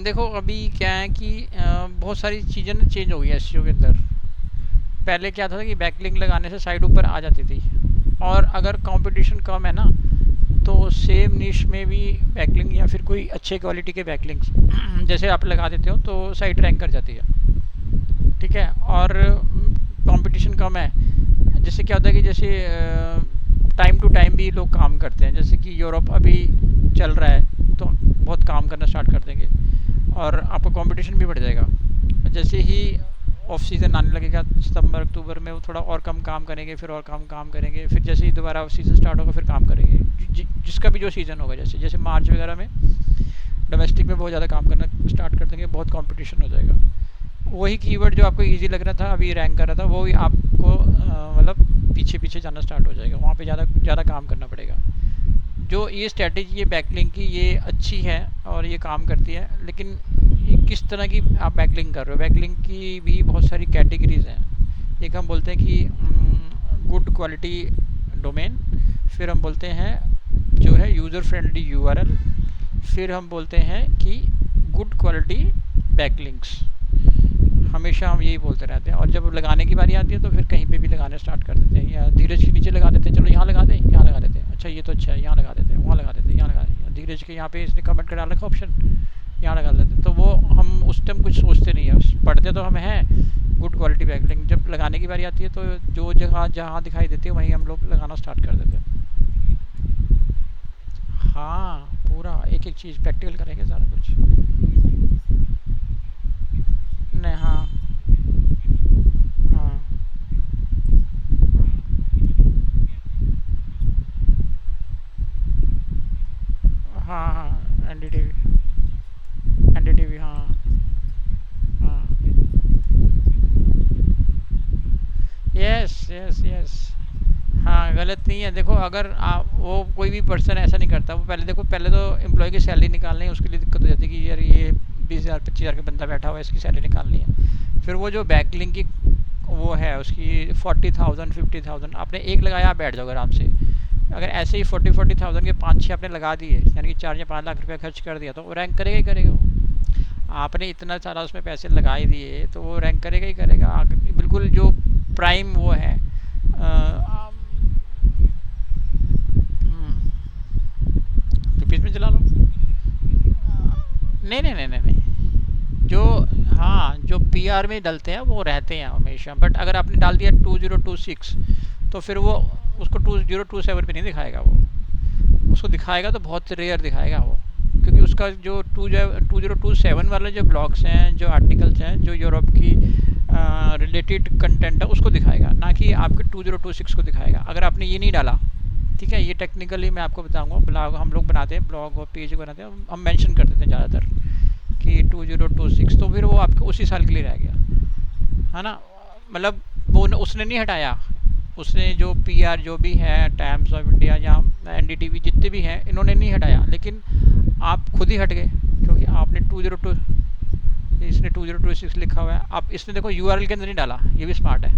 देखो अभी क्या है कि बहुत सारी चीज़ें ना चेंज हो गई है एसईओ के अंदर। पहले क्या था कि बैकलिंक लगाने से साइड ऊपर आ जाती थी, और अगर कंपटीशन कम है ना तो सेम निश में भी बैकलिंक या फिर कोई अच्छे क्वालिटी के बैकलिंक्स जैसे आप लगा देते हो तो साइट रैंक कर जाती है। ठीक है। और कंपटीशन कम है, जैसे क्या होता है कि जैसे टाइम टू टाइम भी लोग काम करते हैं, जैसे कि यूरोप अभी चल रहा है तो बहुत काम करना स्टार्ट कर देंगे और आपका कंपटीशन भी बढ़ जाएगा। जैसे ही ऑफ सीज़न आने लगेगा सितंबर अक्टूबर में, वो थोड़ा और कम काम करेंगे, फिर और कम काम करेंगे, फिर जैसे ही दोबारा सीज़न स्टार्ट होगा फिर काम करेंगे। जिसका भी जो सीज़न होगा, जैसे जैसे मार्च वगैरह में डोमेस्टिक में बहुत ज़्यादा काम करना स्टार्ट कर देंगे, बहुत कंपटीशन हो जाएगा। वही कीवर्ड जो आपको इजी लग रहा था अभी रैंक कर रहा था, वो ही आपको मतलब पीछे पीछे जाना स्टार्ट हो जाएगा, वहाँ पे ज़्यादा ज़्यादा काम करना पड़ेगा। जो ये स्ट्रैटेजी है बैकलिंक की, ये अच्छी है और ये काम करती है, लेकिन ये किस तरह की आप बैकलिंक कर रहे हो। बैकलिंक की भी बहुत सारी कैटेगरीज हैं। एक हम बोलते हैं कि गुड क्वालिटी डोमेन, फिर हम बोलते हैं जो है यूज़र फ्रेंडली यूआरएल, फिर हम बोलते हैं कि गुड क्वालिटी बैकलिंक्स। हमेशा हम यही बोलते रहते हैं, और जब लगाने की बारी आती है तो फिर कहीं पे भी लगाने स्टार्ट कर देते हैं, या धीरज के नीचे लगा देते हैं, चलो यहाँ लगा दें, यहाँ लगा देते हैं, अच्छा ये तो अच्छा है, यहाँ लगा देते हैं, वहाँ लगा देते हैं, यहाँ लगा देते हैं, धीरज के यहाँ पे इसने कमेंट कर डाला ऑप्शन, यहाँ लगा देते हैं। तो वो हम उस टाइम कुछ सोचते नहीं है, पढ़ते तो हम हैं गुड क्वालिटी बैकलिंक, जब लगाने की बारी आती है तो जो जगह जहाँ दिखाई देती है वहीं हम लोग लगाना स्टार्ट कर देते हैं। हाँ, पूरा एक एक चीज़ प्रैक्टिकल करेंगे सारा कुछ। नहीं, हाँ हाँ हाँ हाँ, एनडीटीवी हाँ हाँ। Yes yes yes. हाँ, गलत नहीं है। देखो अगर आप वो कोई भी पर्सन ऐसा नहीं करता, वो पहले देखो, पहले तो एम्प्लॉय की सैलरी निकालनी है, उसके लिए दिक्कत हो जाती है कि यार ये 20,000 25,000 का बंदा बैठा हुआ है, इसकी सैलरी निकालनी है। फिर वो जो बैकलिंक की वो है उसकी 40,000 50,000, आपने एक लगाया आप बैठ जाओगे आराम से। अगर ऐसे ही 40,000 के 5-6 आपने लगा दिए, यानी कि 4 या 5 लाख रुपया खर्च कर दिया, तो वो रैंक करेगा ही करेगा वो। आपने इतना सारा उसमें पैसे लगा ही दिए तो वो रैंक करेगा ही करेगा। बिल्कुल जो प्राइम वो है। तो बीच में चला लो। नहीं नहीं नहीं नहीं नहीं, जो हाँ जो पीआर में डलते हैं वो रहते हैं हमेशा, बट अगर आपने डाल दिया 2026 तो फिर वो उसको 2027 पे नहीं दिखाएगा, वो उसको दिखाएगा तो बहुत रेयर दिखाएगा वो, क्योंकि उसका जो 2027 वाले जो ब्लॉग्स हैं, जो आर्टिकल्स हैं, जो यूरोप की रिलेटेड कंटेंट है उसको दिखाएगा, ना कि आपके 2026 को दिखाएगा। अगर आपने ये नहीं डाला, ठीक है, ये टेक्निकली मैं आपको बताऊंगा, ब्लॉग हम लोग बनाते हैं, ब्लॉग और पेज बनाते हैं, हम मेंशन कर देते हैं ज़्यादातर कि 2026, तो फिर वो आपके उसी साल के लिए रह गया, है ना। मतलब वो उसने नहीं हटाया, उसने जो पीआर जो भी है, टाइम्स ऑफ इंडिया या एनडीटीवी जितने भी हैं, इन्होंने नहीं हटाया, लेकिन आप खुद ही हट गए, क्योंकि आपने 202 इसने 2026 लिखा हुआ है। आप इसने देखो यूआरएल के अंदर नहीं डाला, ये भी स्मार्ट है,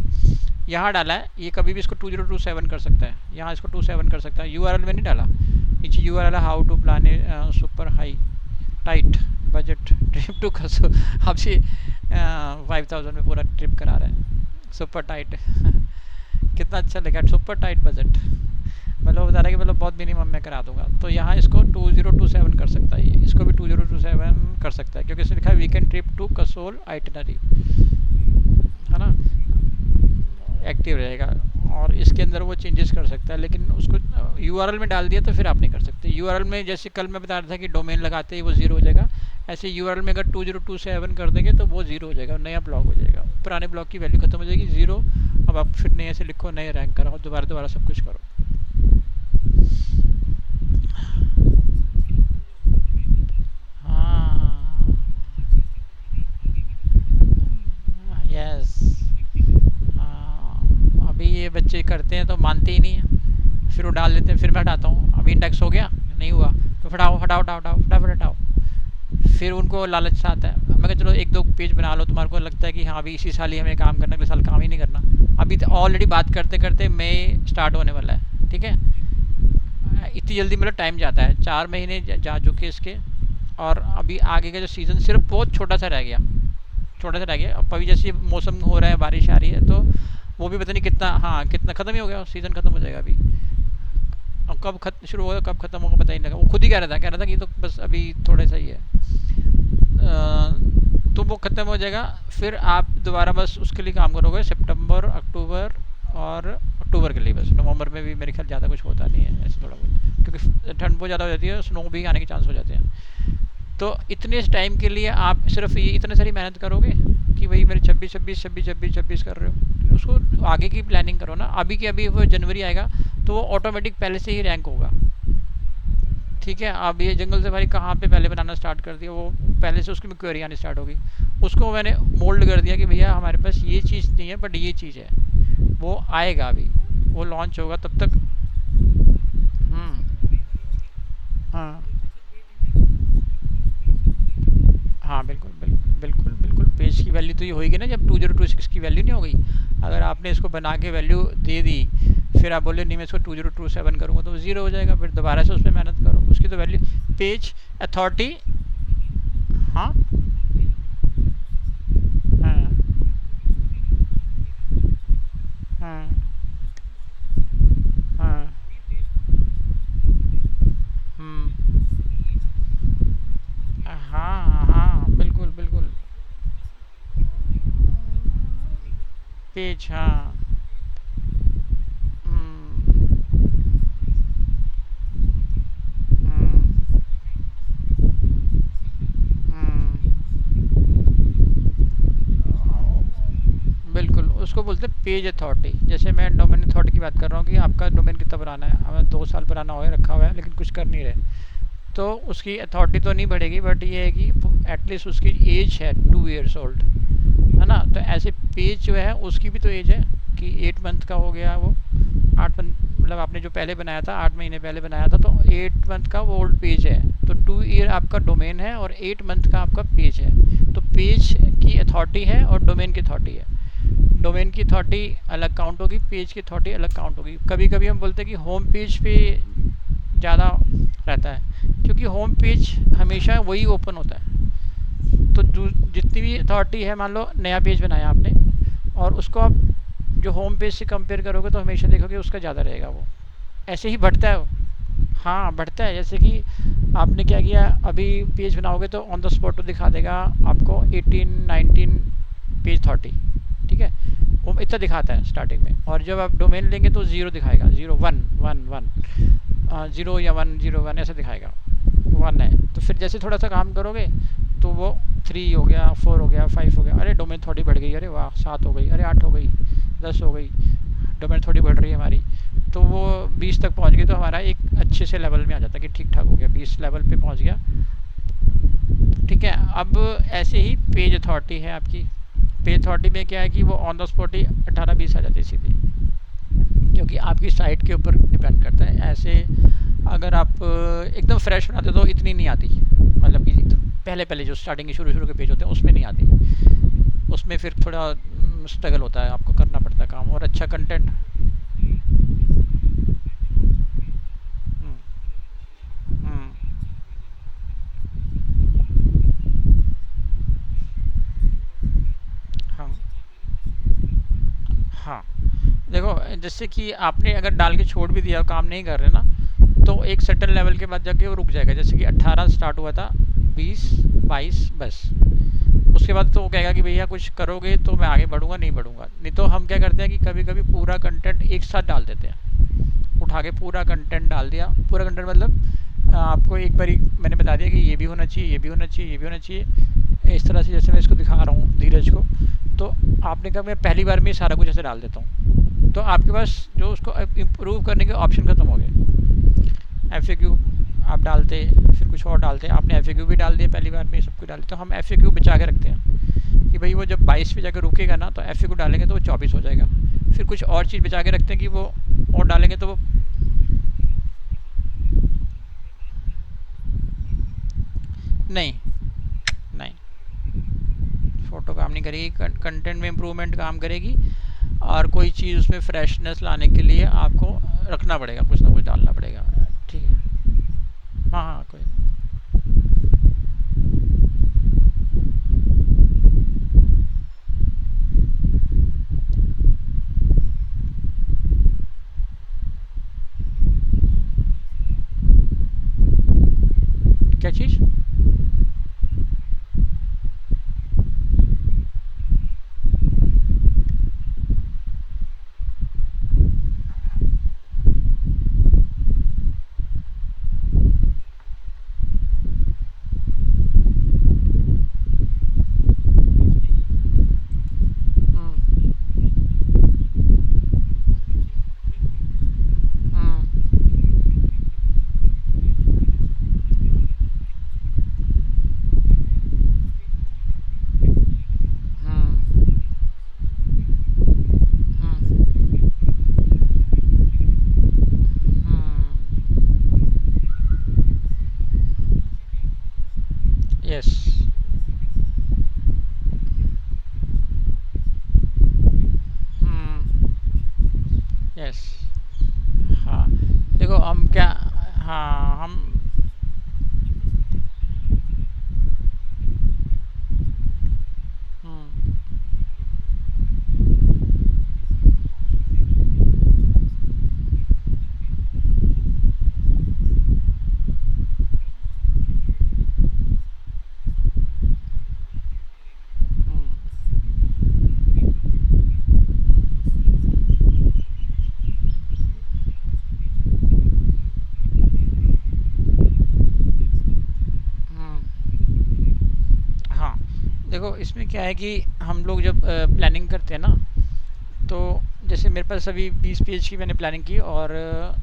यहाँ डाला है, ये कभी भी इसको 2027 कर सकता है, यहाँ इसको 27 कर सकता है, यूआरएल में नहीं डाला। नीचे यूआरएल है, how to plan a super high tight budget trip to Kasol, आपसे 5,000 में पूरा ट्रिप करा रहा है, सुपर टाइट कितना अच्छा लिखा है, सुपर टाइट बजट, मतलब बता रहा है कि मतलब बहुत मिनिमम में करा दूंगा। तो यहाँ इसको 2027 कर सकता है, इसको भी 2027 कर सकता है, क्योंकि इसने लिखा है weekend trip to Kasol itinerary, है ना, एक्टिव रहेगा। और इसके अंदर वो चेंजेस कर सकता है, लेकिन उसको यूआरएल में डाल दिया तो फिर आप नहीं कर सकते। यूआरएल में जैसे कल मैं बता रहा था कि डोमेन लगाते ही वो ज़ीरो हो जाएगा, ऐसे यूआरएल में अगर 2027 कर देंगे तो वो ज़ीरो हो जाएगा, नया ब्लॉक हो जाएगा, पुराने ब्लॉक की वैल्यू खत्म हो जाएगी, ज़ीरो। अब आप फिर नए से लिखो, नए रैंक कराओ, दोबारा दोबारा सब कुछ करो। हाँ, यस। हाँ, अभी ये बच्चे करते हैं तो मानते ही नहीं है, फिर वो डाल देते हैं, फिर मैं हटाता हूँ, अभी इंडेक्स हो गया नहीं हुआ तो हटाओ हटाओ हटाओ हटाओ फटाफट हटाओ। फिर उनको लालच सा आता है, मैं कहा चलो एक दो पेज बना लो, तुम्हारे को लगता है कि हाँ अभी इसी साल ही हमें काम करना, अगले साल काम ही नहीं करना। अभी तो ऑलरेडी बात करते करते मई स्टार्ट होने वाला है, ठीक है, इतनी जल्दी मतलब टाइम जाता है, 4 महीने जा चुके इसके, और अभी आगे का जो सीज़न सिर्फ बहुत छोटा सा रह गया, छोटा सा रह गया। अब अभी जैसे मौसम हो रहा है, बारिश आ रही है, तो वो भी पता नहीं कितना, हाँ कितना ख़त्म ही हो गया, सीज़न ख़त्म हो जाएगा अभी। अब कब शुरू होगा कब ख़त्म होगा पता ही नहीं लगा। वो खुद ही कह रहा था कि ये तो बस अभी थोड़ा सा ही है। तो वो ख़त्म हो जाएगा, फिर आप दोबारा बस उसके लिए काम करोगे सितंबर अक्टूबर, और अक्टूबर के लिए बस। नवंबर में भी मेरे ख्याल ज़्यादा कुछ होता नहीं है ऐसे थोड़ा बहुत, क्योंकि ठंड बहुत ज़्यादा हो जाती है, स्नो भी आने के चांस हो जाते हैं। तो इतने टाइम के लिए आप सिर्फ ये इतने सारी मेहनत करोगे कि भाई मेरे 26 कर रहे हो, उसको आगे की प्लानिंग करो ना। अभी की अभी वो जनवरी आएगा तो वो ऑटोमेटिक पहले से ही रैंक होगा। ठीक है, अब ये जंगल सफारी कहाँ पे पहले बनाना स्टार्ट कर दिया, वो पहले से उसकी क्वेरी आनी स्टार्ट होगी। उसको मैंने मोल्ड कर दिया कि भैया हमारे पास ये चीज़ नहीं है बट ये चीज़ है, वो आएगा अभी, वो लॉन्च होगा तब तक। हाँ हाँ, बिल्कुल बिल्कुल बिल्कुल बिल्कुल। पेज की वैल्यू तो ये होगी ना, जब 2026 की वैल्यू नहीं हो गई। अगर आपने इसको बना के वैल्यू दे दी, फिर आप बोले नहीं मैं इसको 2027 करूँगा, तो ज़ीरो हो जाएगा। फिर दोबारा से उस पर मेहनत करो, उसकी तो वैल्यू पेज अथॉरिटी। हाँ हाँ हाँ हाँ। हम्म। हाँ हाँ, बिल्कुल बिल्कुल। पेज, हाँ। हम्म। हम्म। हम्म। बिल्कुल, उसको बोलते हैं पेज अथॉरिटी। जैसे मैं डोमेन अथॉरिटी की बात कर रहा हूँ कि आपका डोमेन कितना पुराना है, हमें 2 साल पुराना हो रखा हुआ है लेकिन कुछ कर नहीं रहे, तो उसकी अथॉरिटी तो नहीं बढ़ेगी, बट ये है कि एटलीस्ट उसकी एज है 2 ईयर्स ओल्ड, है ना। तो ऐसे पेज जो है उसकी भी तो एज है कि 8 मंथ का हो गया वो। 8 मंथ मतलब आपने जो पहले बनाया था, 8 महीने पहले बनाया था, तो 8 मंथ का वो ओल्ड पेज है। तो 2 ईयर आपका डोमेन है और 8 मंथ का आपका पेज है। तो पेज की अथॉरिटी है और डोमेन की अथॉरिटी है। डोमेन की अथॉरिटी अलग काउंट होगी, पेज की अथॉरिटी अलग काउंट होगी। कभी कभी हम बोलते हैं कि होम पेज पे ज़्यादा रहता है, क्योंकि होम पेज हमेशा वही ओपन होता है। तो जितनी भी अथॉरिटी है, मान लो नया पेज बनाया आपने और उसको आप जो होम पेज से कंपेयर करोगे तो हमेशा देखोगे उसका ज़्यादा रहेगा वो। ऐसे ही बढ़ता है वो। हाँ बढ़ता है, जैसे कि आपने क्या किया, अभी पेज बनाओगे तो ऑन द स्पॉट तो दिखा देगा आपको 18 19 पेज अथॉरिटी। ठीक है, वो इतना दिखाता है स्टार्टिंग में, और जब आप डोमेन लेंगे तो ज़ीरो दिखाएगा, 0 1 1 1, 0 या 1 0 1 ऐसा दिखाएगा। 1 है तो फिर जैसे थोड़ा सा काम करोगे तो वो 3 हो गया, 4 हो गया, 5 हो गया, अरे डोमेन थोड़ी बढ़ गई, अरे वाह 7 हो गई, अरे 8 हो गई, 10 हो गई, डोमेन थोड़ी बढ़ रही है हमारी। तो वो 20 तक पहुंच गई तो हमारा एक अच्छे से लेवल में आ जाता है कि ठीक ठाक हो गया, 20 लेवल पे पहुंच गया। ठीक है, अब ऐसे ही पेज अथॉरिटी है आपकी। पेज अथॉरिटी में क्या है कि वो ऑन द स्पॉट ही 18 20 आ जाती है सीधी, क्योंकि आपकी साइट के ऊपर डिपेंड करता है। ऐसे अगर आप एकदम फ्रेश बनाते हो तो इतनी नहीं आती, मतलब कि एकदम पहले पहले जो स्टार्टिंग के शुरू शुरू के पेज होते हैं उसमें नहीं आती। उसमें फिर थोड़ा स्ट्रगल होता है, आपको करना पड़ता है काम, और अच्छा कंटेंट। हम्म। हम्म। हाँ हाँ, देखो जैसे कि आपने अगर डाल के छोड़ भी दिया और काम नहीं कर रहे ना, तो एक सर्टन लेवल के बाद जाके वो रुक जाएगा। जैसे कि 18 स्टार्ट हुआ था, 20 22 बस। उसके बाद तो वो कहेगा कि भैया कुछ करोगे तो मैं आगे बढ़ूंगा, नहीं बढ़ूंगा। नहीं तो हम क्या करते हैं कि कभी कभी पूरा कंटेंट एक साथ डाल देते हैं, उठा के पूरा कंटेंट डाल दिया। पूरा कंटेंट मतलब आपको एक बारी मैंने बता दिया कि ये भी होना चाहिए, ये भी होना चाहिए, ये भी होना चाहिए, इस तरह से। जैसे मैं इसको दिखा रहा हूँ धीरज को, तो आपने कहा मैं पहली बार में सारा कुछ ऐसे डाल देता हूँ, तो आपके पास जो उसको इम्प्रूव करने के ऑप्शन ख़त्म हो गए। एफ आप डालते, फिर कुछ और डालते, आपने एफ भी डाल दिया पहली बार में, सब कुछ डालते। तो हम एफ बचा के रखते हैं कि भाई वो जब 22 पे जाकर रुकेगा ना, तो एफ डालेंगे तो वो 24 हो जाएगा। फिर कुछ और चीज़ बचा के रखते हैं कि वो और डालेंगे तो वो नहीं, नहीं, फ़ोटो काम नहीं करेगी, कंटेंट में इम्प्रूवमेंट काम करेगी। और कोई चीज़ उसमें फ्रेशनेस लाने के लिए आपको रखना पड़ेगा, कुछ ना कुछ डालना पड़ेगा। ठीक है, हाँ हाँ, कोई हाँ, देखो हम क्या, हाँ हम, हम्म, हम्म, हम्म, हाँ, देखो इसमें क्या है कि हम लोग जब प्लानिंग करते हैं ना, तो जैसे मेरे पास अभी 20 पेज की मैंने प्लानिंग की और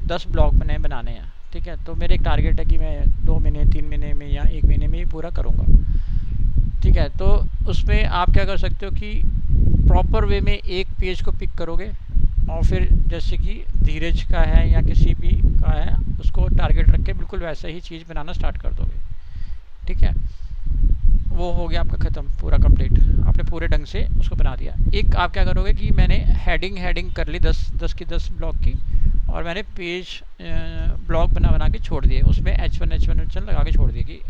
10 ब्लॉग मैंने बनाने हैं। ठीक है, तो मेरे एक टारगेट है कि मैं 2 महीने 3 महीने में या 1 महीने में ही पूरा करूँगा। ठीक है, तो उसमें आप क्या कर सकते हो कि प्रॉपर वे में एक पेज को पिक करोगे और फिर जैसे कि धीरज का है या किसी भी का है, उसको टारगेट रख के बिल्कुल वैसा ही चीज़ बनाना स्टार्ट कर दोगे। ठीक है, वो हो गया आपका ख़त्म, पूरा कंप्लीट। आपने पूरे ढंग से उसको बना दिया। एक आप क्या करोगे कि मैंने हेडिंग हेडिंग कर ली 10 की 10 ब्लॉक की, और मैंने पेज ब्लॉक बना बना के छोड़ दिए, उसमें H1 लगा के छोड़ दिए कि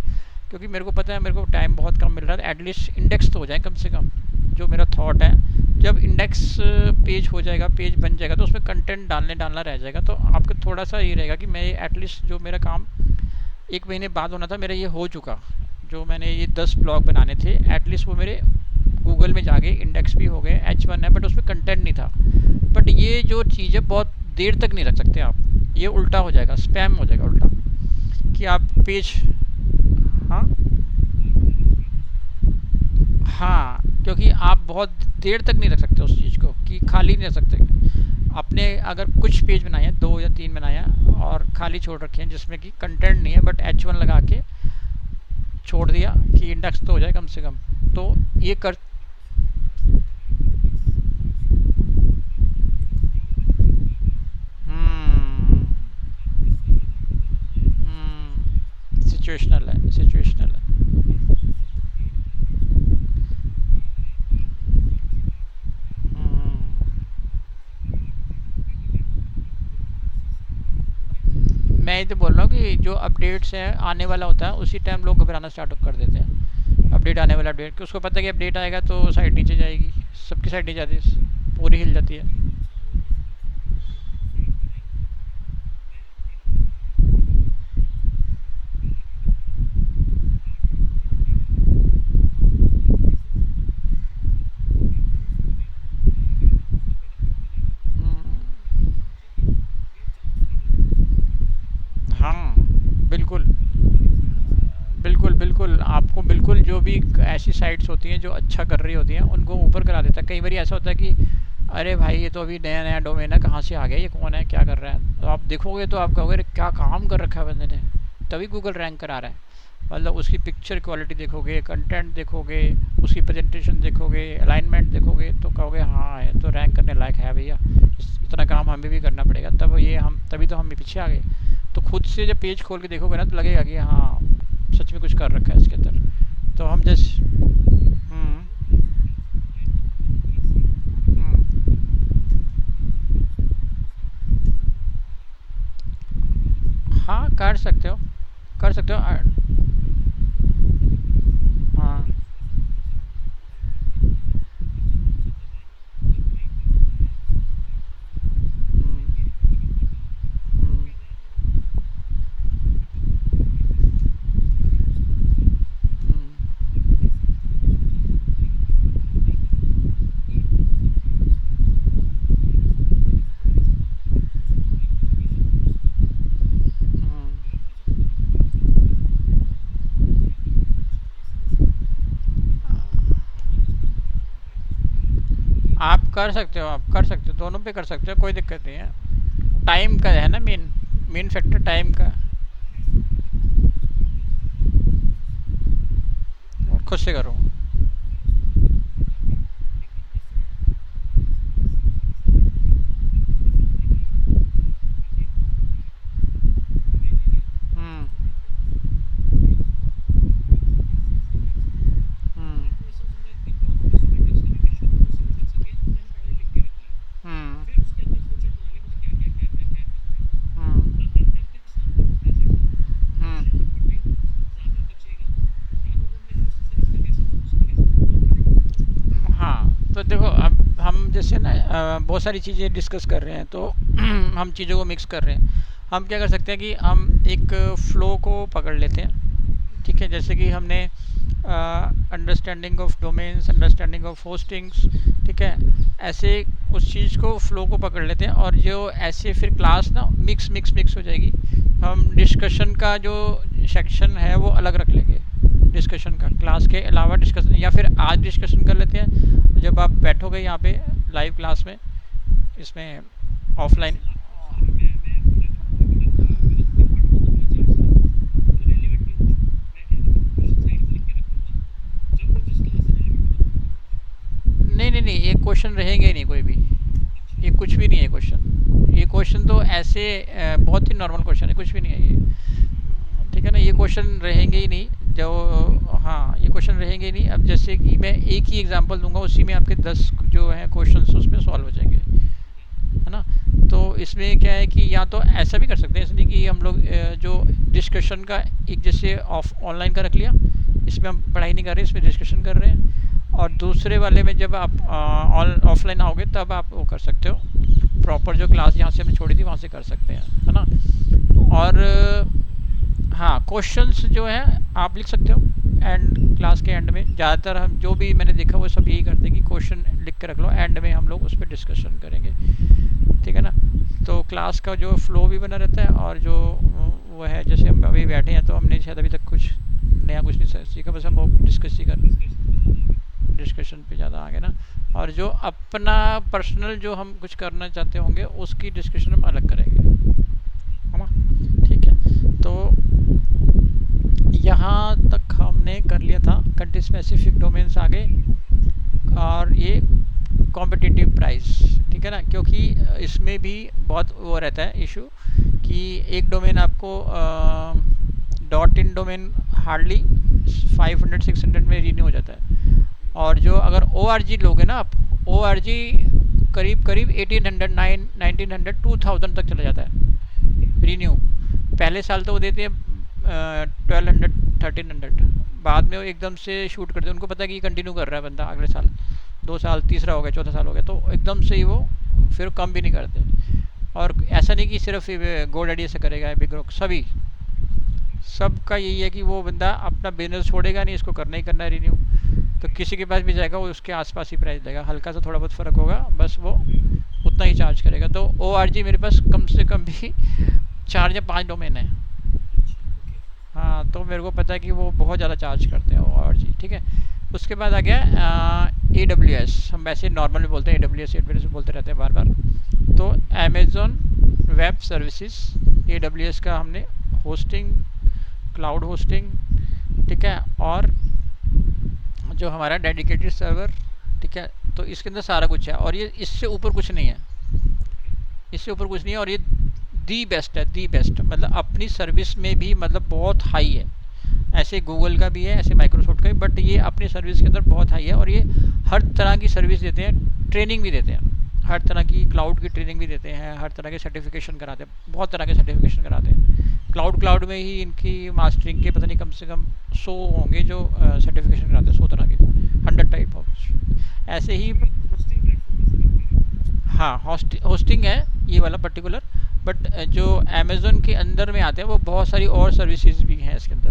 क्योंकि मेरे को पता है मेरे को टाइम बहुत कम मिल रहा है, एटलीस्ट इंडेक्स तो हो जाए कम से कम। जो मेरा थॉट है, जब इंडेक्स पेज हो जाएगा, पेज बन जाएगा, तो उसमें कंटेंट डालना रह जाएगा, तो आपको थोड़ा सा ये रहेगा कि मैं एटलीस्ट जो मेरा काम 1 महीने बाद होना था मेरा ये हो चुका। जो मैंने ये 10 ब्लॉग बनाने थे, एटलीस्ट वो मेरे गूगल में जाके इंडेक्स भी हो गए, H1 है बट उसमें कंटेंट नहीं था। बट ये जो चीज़ है बहुत देर तक नहीं रख सकते आप, ये उल्टा हो जाएगा, स्पैम हो जाएगा उल्टा, कि आप पेज, हाँ, हाँ, क्योंकि आप बहुत देर तक नहीं रख सकते उस चीज़ को, कि खाली नहीं रख सकते। आपने अगर कुछ पेज बनाए हैं, 2 या 3 बनाए हैं और खाली छोड़ रखे हैं जिसमें कि कंटेंट नहीं है, बट H1 लगा के छोड़ दिया कि इंडेक्स तो हो जाए कम से कम, तो ये कर, हम्म, सिचुएशनल है, सिचुएशनल है। हम्म, मैं ये तो बोल रहा हूँ कि जो अपडेट्स हैं आने वाला होता है उसी टाइम लोग घबराना स्टार्ट कर देते हैं। अपडेट आने वाला, अपडेट कि उसको पता है कि अपडेट आएगा तो साइट नीचे जाएगी, सबकी साइट नीचे जाती है, पूरी हिल जाती है। हम्म, हाँ, बिल्कुल, बिल्कुल, बिल्कुल, आपको बिल्कुल जो भी ऐसी साइट्स होती हैं जो अच्छा कर रही होती हैं उनको ऊपर करा देता है। कई बार ऐसा होता है कि अरे भाई ये तो अभी नया नया डोमेन है, कहाँ से आ गया, ये कौन है, क्या कर रहा है, तो आप देखोगे तो आप कहोगे अरे क्या काम कर रखा है बंदे ने, तभी गूगल रैंक करा रहा है। मतलब उसकी पिक्चर क्वालिटी देखोगे, कंटेंट देखोगे, उसकी प्रेजेंटेशन देखोगे, अलाइनमेंट देखोगे, तो कहोगे हाँ ये तो रैंक करने लायक है भैया, इतना काम हमें भी करना पड़ेगा, तब ये हम तभी तो हम भी पीछे आ गए। तो खुद से जब पेज खोल के देखोगे ना तो लगेगा कि हाँ सच में कुछ कर रखा है इसके अंदर। तो हम जस्ट, हम्म, हम्म, हाँ कर सकते हो, कर सकते हो हाँ, हम्म, हम्म, हम्म, हम्म। आप कर सकते हो, आप कर सकते हो, दोनों पे कर सकते हो, कोई दिक्कत नहीं है। टाइम का है ना मेन, मेन फैक्टर टाइम का। और खुद से करो। हम्म, हम्म, हम्म, देखो अब हम जैसे ना बहुत सारी चीज़ें डिस्कस कर रहे हैं, तो हम चीज़ों को मिक्स कर रहे हैं। हम क्या कर सकते हैं कि हम एक फ़्लो को पकड़ लेते हैं, ठीक है। जैसे कि हमने understanding of domains, understanding of hostings, ठीक है। ऐसे उस चीज़ को, फ्लो को पकड़ लेते हैं, और जो ऐसे फिर क्लास ना मिक्स मिक्स मिक्स हो जाएगी। हम डिस्कशन का जो सेक्शन है वो अलग रख लेंगे, डिस्कशन का क्लास के अलावा डिस्कशन, या फिर आज डिस्कशन कर लेते हैं जब आप बैठोगे यहाँ पे लाइव क्लास में, इसमें ऑफलाइन। नहीं नहीं नहीं, ये क्वेश्चन रहेंगे ही नहीं कोई भी, ये कुछ भी नहीं है क्वेश्चन। ये क्वेश्चन तो ऐसे बहुत ही नॉर्मल क्वेश्चन है, कुछ भी नहीं है ये, ठीक है ना। ये क्वेश्चन रहेंगे ही नहीं जो, हाँ ये क्वेश्चन रहेंगे ही नहीं। अब जैसे कि मैं एक ही एग्जांपल दूंगा, उसी में आपके 10 जो हैं क्वेश्चंस उसमें सॉल्व हो जाएंगे, है ना। तो इसमें क्या है कि या तो ऐसा भी कर सकते हैं, इसलिए कि हम लोग जो डिस्कशन का एक जैसे ऑफ ऑनलाइन का रख लिया, इसमें हम पढ़ाई नहीं कर रहे, इसमें डिस्कशन कर रहे हैं। और दूसरे वाले में जब आप ऑफलाइन आओगे तब आप वो कर सकते हो, प्रॉपर जो क्लास जहाँ से हमने छोड़ी थी वहाँ से कर सकते हैं, है ना। और हाँ, क्वेश्चंस जो है आप लिख सकते हो एंड, क्लास के एंड में ज़्यादातर हम जो भी मैंने देखा वो सब यही करते हैं कि क्वेश्चन लिख के रख लो, एंड में हम लोग उस पर डिस्कशन करेंगे, ठीक है ना। तो क्लास का जो फ्लो भी बना रहता है, और जो वो है, जैसे हम अभी बैठे हैं तो हमने शायद अभी तक कुछ नया कुछ नहीं सीखा, बस हम लोग डिस्कस ही कर, डिस्कशन पे ज़्यादा आगे ना। और जो अपना पर्सनल जो हम कुछ करना चाहते होंगे उसकी डिस्कशन हम अलग करेंगे, है ना, ठीक है। तो यहाँ तक हमने कर लिया था, कंट्री स्पेसिफिक डोमेन्स आ गए, और ये कॉम्पिटिटिव प्राइस, ठीक है ना। क्योंकि इसमें भी बहुत वो रहता है इशू कि एक डोमेन आपको डॉट इन डोमेन हार्डली 500-600 में रीन्यू हो जाता है, और जो अगर ORG लोगे ना आप, ORG करीब करीब 1800, 1900, 2000 तक चला जाता है रीन्यू। पहले साल तो वो देते हैं 1200, 1300, बाद में वो एकदम से शूट करते हैं, उनको पता है कि कंटिन्यू कर रहा है बंदा अगले साल, 2 साल, तीसरा हो गया, चौथा साल हो गया, तो एकदम से ही वो फिर कम भी नहीं करते। और ऐसा नहीं कि सिर्फ GoDaddy से करेगा, बिग रॉक, सभी सबका यही है कि वो बंदा अपना बिजनेस छोड़ेगा नहीं, इसको करना ही करना है रीन्यू। तो किसी के पास भी जाएगा वो उसके आसपास ही प्राइस देगा, हल्का सा थोड़ा बहुत फ़र्क होगा, बस वो उतना ही चार्ज करेगा। तो ORG मेरे पास कम से कम भी 4 या 5 डोमेन है, हाँ, तो मेरे को पता है कि वो बहुत ज़्यादा चार्ज करते हैं ORG, ठीक है। उसके बाद आ गया AWS, हम वैसे नॉर्मल में बोलते हैं AWS बोलते रहते हैं बार बार। तो अमेज़न वेब सर्विसेज, AWS का हमने होस्टिंग, क्लाउड होस्टिंग, ठीक है, और जो हमारा डेडिकेटेड सर्वर, ठीक है। तो इसके अंदर सारा कुछ है, और ये इससे ऊपर कुछ नहीं है, इससे ऊपर कुछ नहीं है, और ये दी बेस्ट है, दी बेस्ट, मतलब अपनी सर्विस में भी मतलब बहुत हाई है। ऐसे गूगल का भी है, ऐसे माइक्रोसॉफ्ट का भी, बट ये अपनी सर्विस के अंदर बहुत हाई है, और ये हर तरह की सर्विस देते हैं, ट्रेनिंग भी देते हैं, हर तरह की क्लाउड की ट्रेनिंग भी देते हैं, हर तरह के सर्टिफिकेशन कराते हैं, बहुत तरह के सर्टिफिकेशन कराते हैं। क्लाउड में ही इनकी मास्टरिंग के पता नहीं कम से कम 100 होंगे जो सर्टिफिकेशन कराते हैं, 100 तरह के, 100 टाइप ऑफ, ऐसे ही। हाँ, होस्टिंग है ये वाला पर्टिकुलर, बट जो अमेज़न के अंदर में आते हैं वो बहुत सारी और सर्विसेज भी हैं इसके अंदर,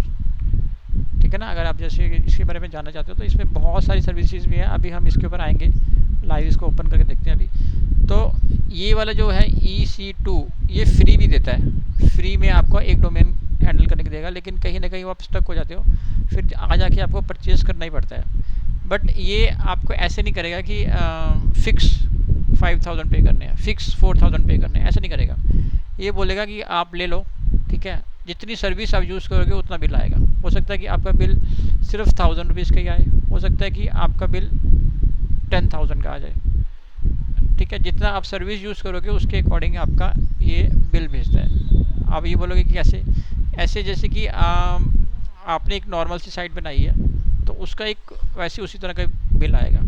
ठीक है ना। अगर आप जैसे इसके बारे में जानना चाहते हो तो इसमें बहुत सारी सर्विसेज भी हैं, अभी हम इसके ऊपर आएंगे, लाइव इसको ओपन करके देखते हैं अभी। तो ये वाला जो है EC2, ये फ्री भी देता है, फ्री में आपको एक डोमेन हैंडल करने को देगा, लेकिन कहीं ना कहीं वो आप स्टक हो जाते हो, फिर आ जाके आपको परचेज़ करना ही पड़ता है। बट ये आपको ऐसे नहीं करेगा कि फ़िक्स 5000 पे करने हैं, फ़िक्स 4000 पे करने हैं, ऐसा नहीं करेगा। ये बोलेगा कि आप ले लो, ठीक है, जितनी सर्विस आप यूज़ करोगे उतना बिल आएगा। हो सकता है कि आपका बिल सिर्फ 1000 रुपीज़ का ही आए, हो सकता है कि आपका बिल 10,000 का आ जाए, ठीक है। जितना आप सर्विस यूज़ करोगे उसके अकॉर्डिंग आपका ये बिल भेजता है। आप ये बोलोगे कि कैसे, ऐसे जैसे कि आपने एक नॉर्मल सी साइट बनाई है तो उसका एक वैसे उसी तरह का बिल आएगा,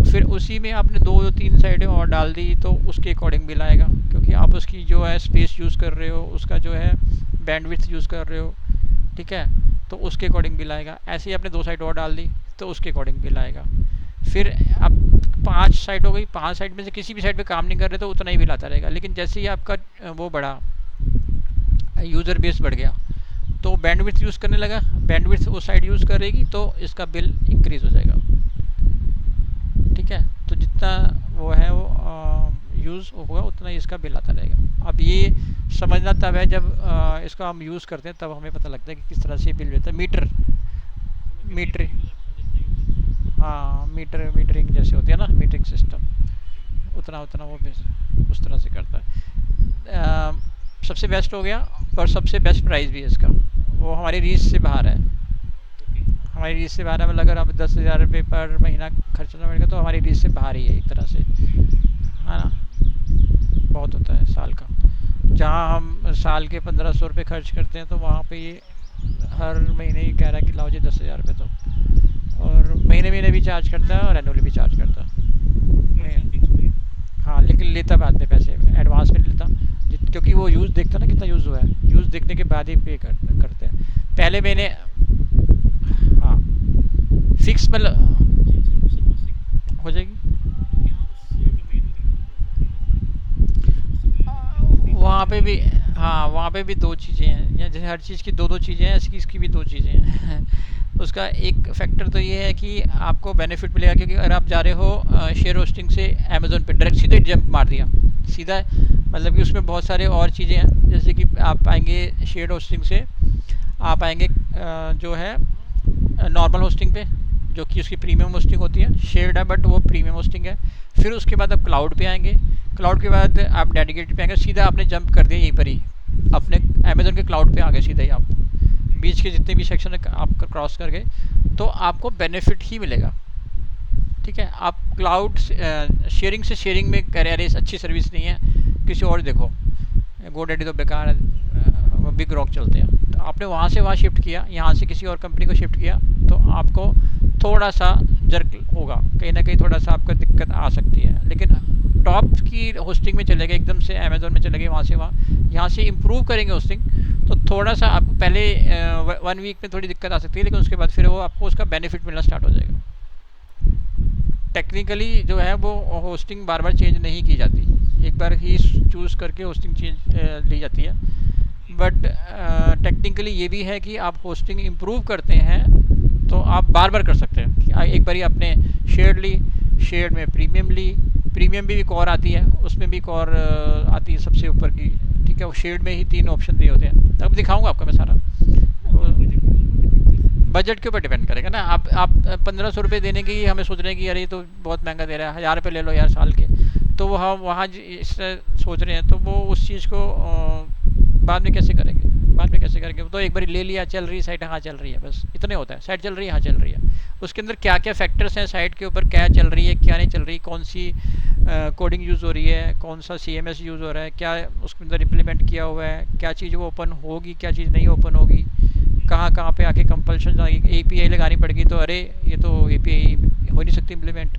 फिर उसी में आपने 2-3 साइडें और डाल दी तो उसके अकॉर्डिंग बिल आएगा, क्योंकि आप उसकी जो है स्पेस यूज़ कर रहे हो, उसका जो है बैंडविड्थ यूज़ कर रहे हो, ठीक है, तो उसके अकॉर्डिंग बिल आएगा। ऐसे ही आपने 2 साइड और डाल दी तो उसके अकॉर्डिंग बिल आएगा। फिर अब 5 साइट हो गई, 5 साइट में से किसी भी साइट पे काम नहीं कर रहे तो उतना ही बिल आता रहेगा। लेकिन जैसे ही आपका वो बढ़ा, यूज़र बेस बढ़ गया, तो बैंडविड्थ यूज़ करने लगा, बैंडविड्थ वो साइट यूज़ करेगी तो इसका बिल इंक्रीज़ हो जाएगा। ठीक है, तो जितना वो है वो यूज़ होगा उतना ही इसका बिल आता रहेगा। अब ये समझना तब है जब इसका हम यूज़ करते हैं, तब हमें पता लगता है कि किस तरह से बिल देता है। मीटर मीटर हाँ, मीटरिंग जैसे होती है ना, मीटरिंग सिस्टम, उतना उतना वो बेस उस तरह से करता है। सबसे बेस्ट हो गया, और सबसे बेस्ट प्राइस भी है इसका, वो हमारी रीच से बाहर है। हमारी रीच से बाहर है, मतलब अगर आप 10,000 रुपये पर महीना खर्च करना पड़ेगा तो हमारी रीच से बाहर ही है एक तरह से, है ना। बहुत होता है साल का, जहाँ हम साल के 1500 रुपये खर्च करते हैं, तो वहाँ पे ये हर महीने ही कह रहा है कि लाओ जी 10,000 रुपये, तो और महीने महीने भी चार्ज करता है और एनुअली भी चार्ज करता है। हाँ, लेकिन लेता बाद में पैसे, एडवांस में नहीं लेता, क्योंकि वो यूज़ देखता ना कितना यूज़ हुआ है, यूज़ देखने के बाद ही करते हैं। पहले मैंने, हाँ, फिक्स मतलब हो जाएगी। वहाँ पे भी, हाँ, वहाँ पे भी दो चीज़ें हैं, या जैसे हर चीज़ की दो दो चीज़ें हैं, इसकी भी दो चीज़ें हैं। उसका एक फैक्टर तो ये है कि आपको बेनिफिट मिलेगा, क्योंकि अगर आप जा रहे हो शेयर होस्टिंग से अमेज़ोन पे डायरेक्ट सीधे जंप मार दिया सीधा, मतलब कि उसमें बहुत सारे और चीज़ें हैं, जैसे कि आप आएंगे शेयर होस्टिंग से, आप आएंगे जो है नॉर्मल होस्टिंग पे, जो कि उसकी प्रीमियम होस्टिंग होती है, शेयर्ड है बट वो प्रीमियम होस्टिंग है। फिर उसके बाद आप क्लाउड पे आएंगे, क्लाउड के बाद आप डेडिकेटेड पे आएंगे, सीधा आपने जंप कर दिया यहीं पर ही, अपने अमेज़न के क्लाउड पे आ गए सीधा ही आप, बीच के जितने भी सेक्शन है आप क्रॉस कर गए, तो आपको बेनिफिट ही मिलेगा। ठीक है, आप क्लाउड शेयरिंग से शेयरिंग में कह रहे अरे अच्छी सर्विस नहीं है, किसी और देखो, गोडैडी तो बेकार है, बिग रॉक चलते हैं, तो आपने वहाँ से वहाँ शिफ्ट किया, यहाँ से किसी और कंपनी को शिफ्ट किया, तो आपको थोड़ा सा जर्क होगा, कहीं ना कहीं थोड़ा सा आपको दिक्कत आ सकती है। लेकिन टॉप की होस्टिंग में चले गए, एकदम से अमेज़ोन में चले गए, वहाँ से वहाँ, यहाँ से इम्प्रूव करेंगे होस्टिंग, तो थोड़ा सा आपको पहले 1 वीक में थोड़ी दिक्कत आ सकती है, लेकिन उसके बाद फिर वो आपको उसका बेनिफिट मिलना स्टार्ट हो जाएगा। टेक्निकली जो है वो होस्टिंग बार बार चेंज नहीं की जाती, एक बार ही चूज़ करके होस्टिंग चेंज ली जाती है। बट टेक्निकली ये भी है कि आप होस्टिंग इम्प्रूव करते हैं तो आप बार बार कर सकते हैं। एक बार ही आपने शेयर्ड ली, शेयर्ड में प्रीमियम ली, प्रीमियम भी एक और आती है, उसमें भी एक और आती है सबसे ऊपर की। ठीक है, वो शेयर्ड में ही 3 ऑप्शन दिए होते हैं, अब दिखाऊंगा आपको मैं सारा। बजट के ऊपर डिपेंड करेगा ना, आप 1500 रुपये देने की हमें सोच रहे हैं कि यार ये तो बहुत महंगा दे रहा है, 1000 रुपये ले लो यार साल के, तो वो हम वहाँ इस सोच रहे हैं, तो वो उस चीज़ को बाद में कैसे करेंगे, बाद में कैसे करेंगे, तो एक बार ले लिया, चल रही साइट, हाँ चल रही है, बस इतने होता है, साइट चल रही है, हाँ चल रही है, उसके अंदर क्या क्या फैक्टर्स हैं साइट के ऊपर, क्या चल रही है क्या नहीं चल रही, कौन सी कोडिंग यूज़ हो रही है, कौन सा CMS यूज़ हो रहा है, क्या उसके अंदर इम्प्लीमेंट किया हुआ है, क्या चीज़ वो ओपन होगी, क्या चीज़ नहीं ओपन होगी, कहाँ कहाँ पे आके कंपल्शन आएगी, API लगानी पड़ेगी, तो अरे ये तो API हो नहीं सकती इम्प्लीमेंट,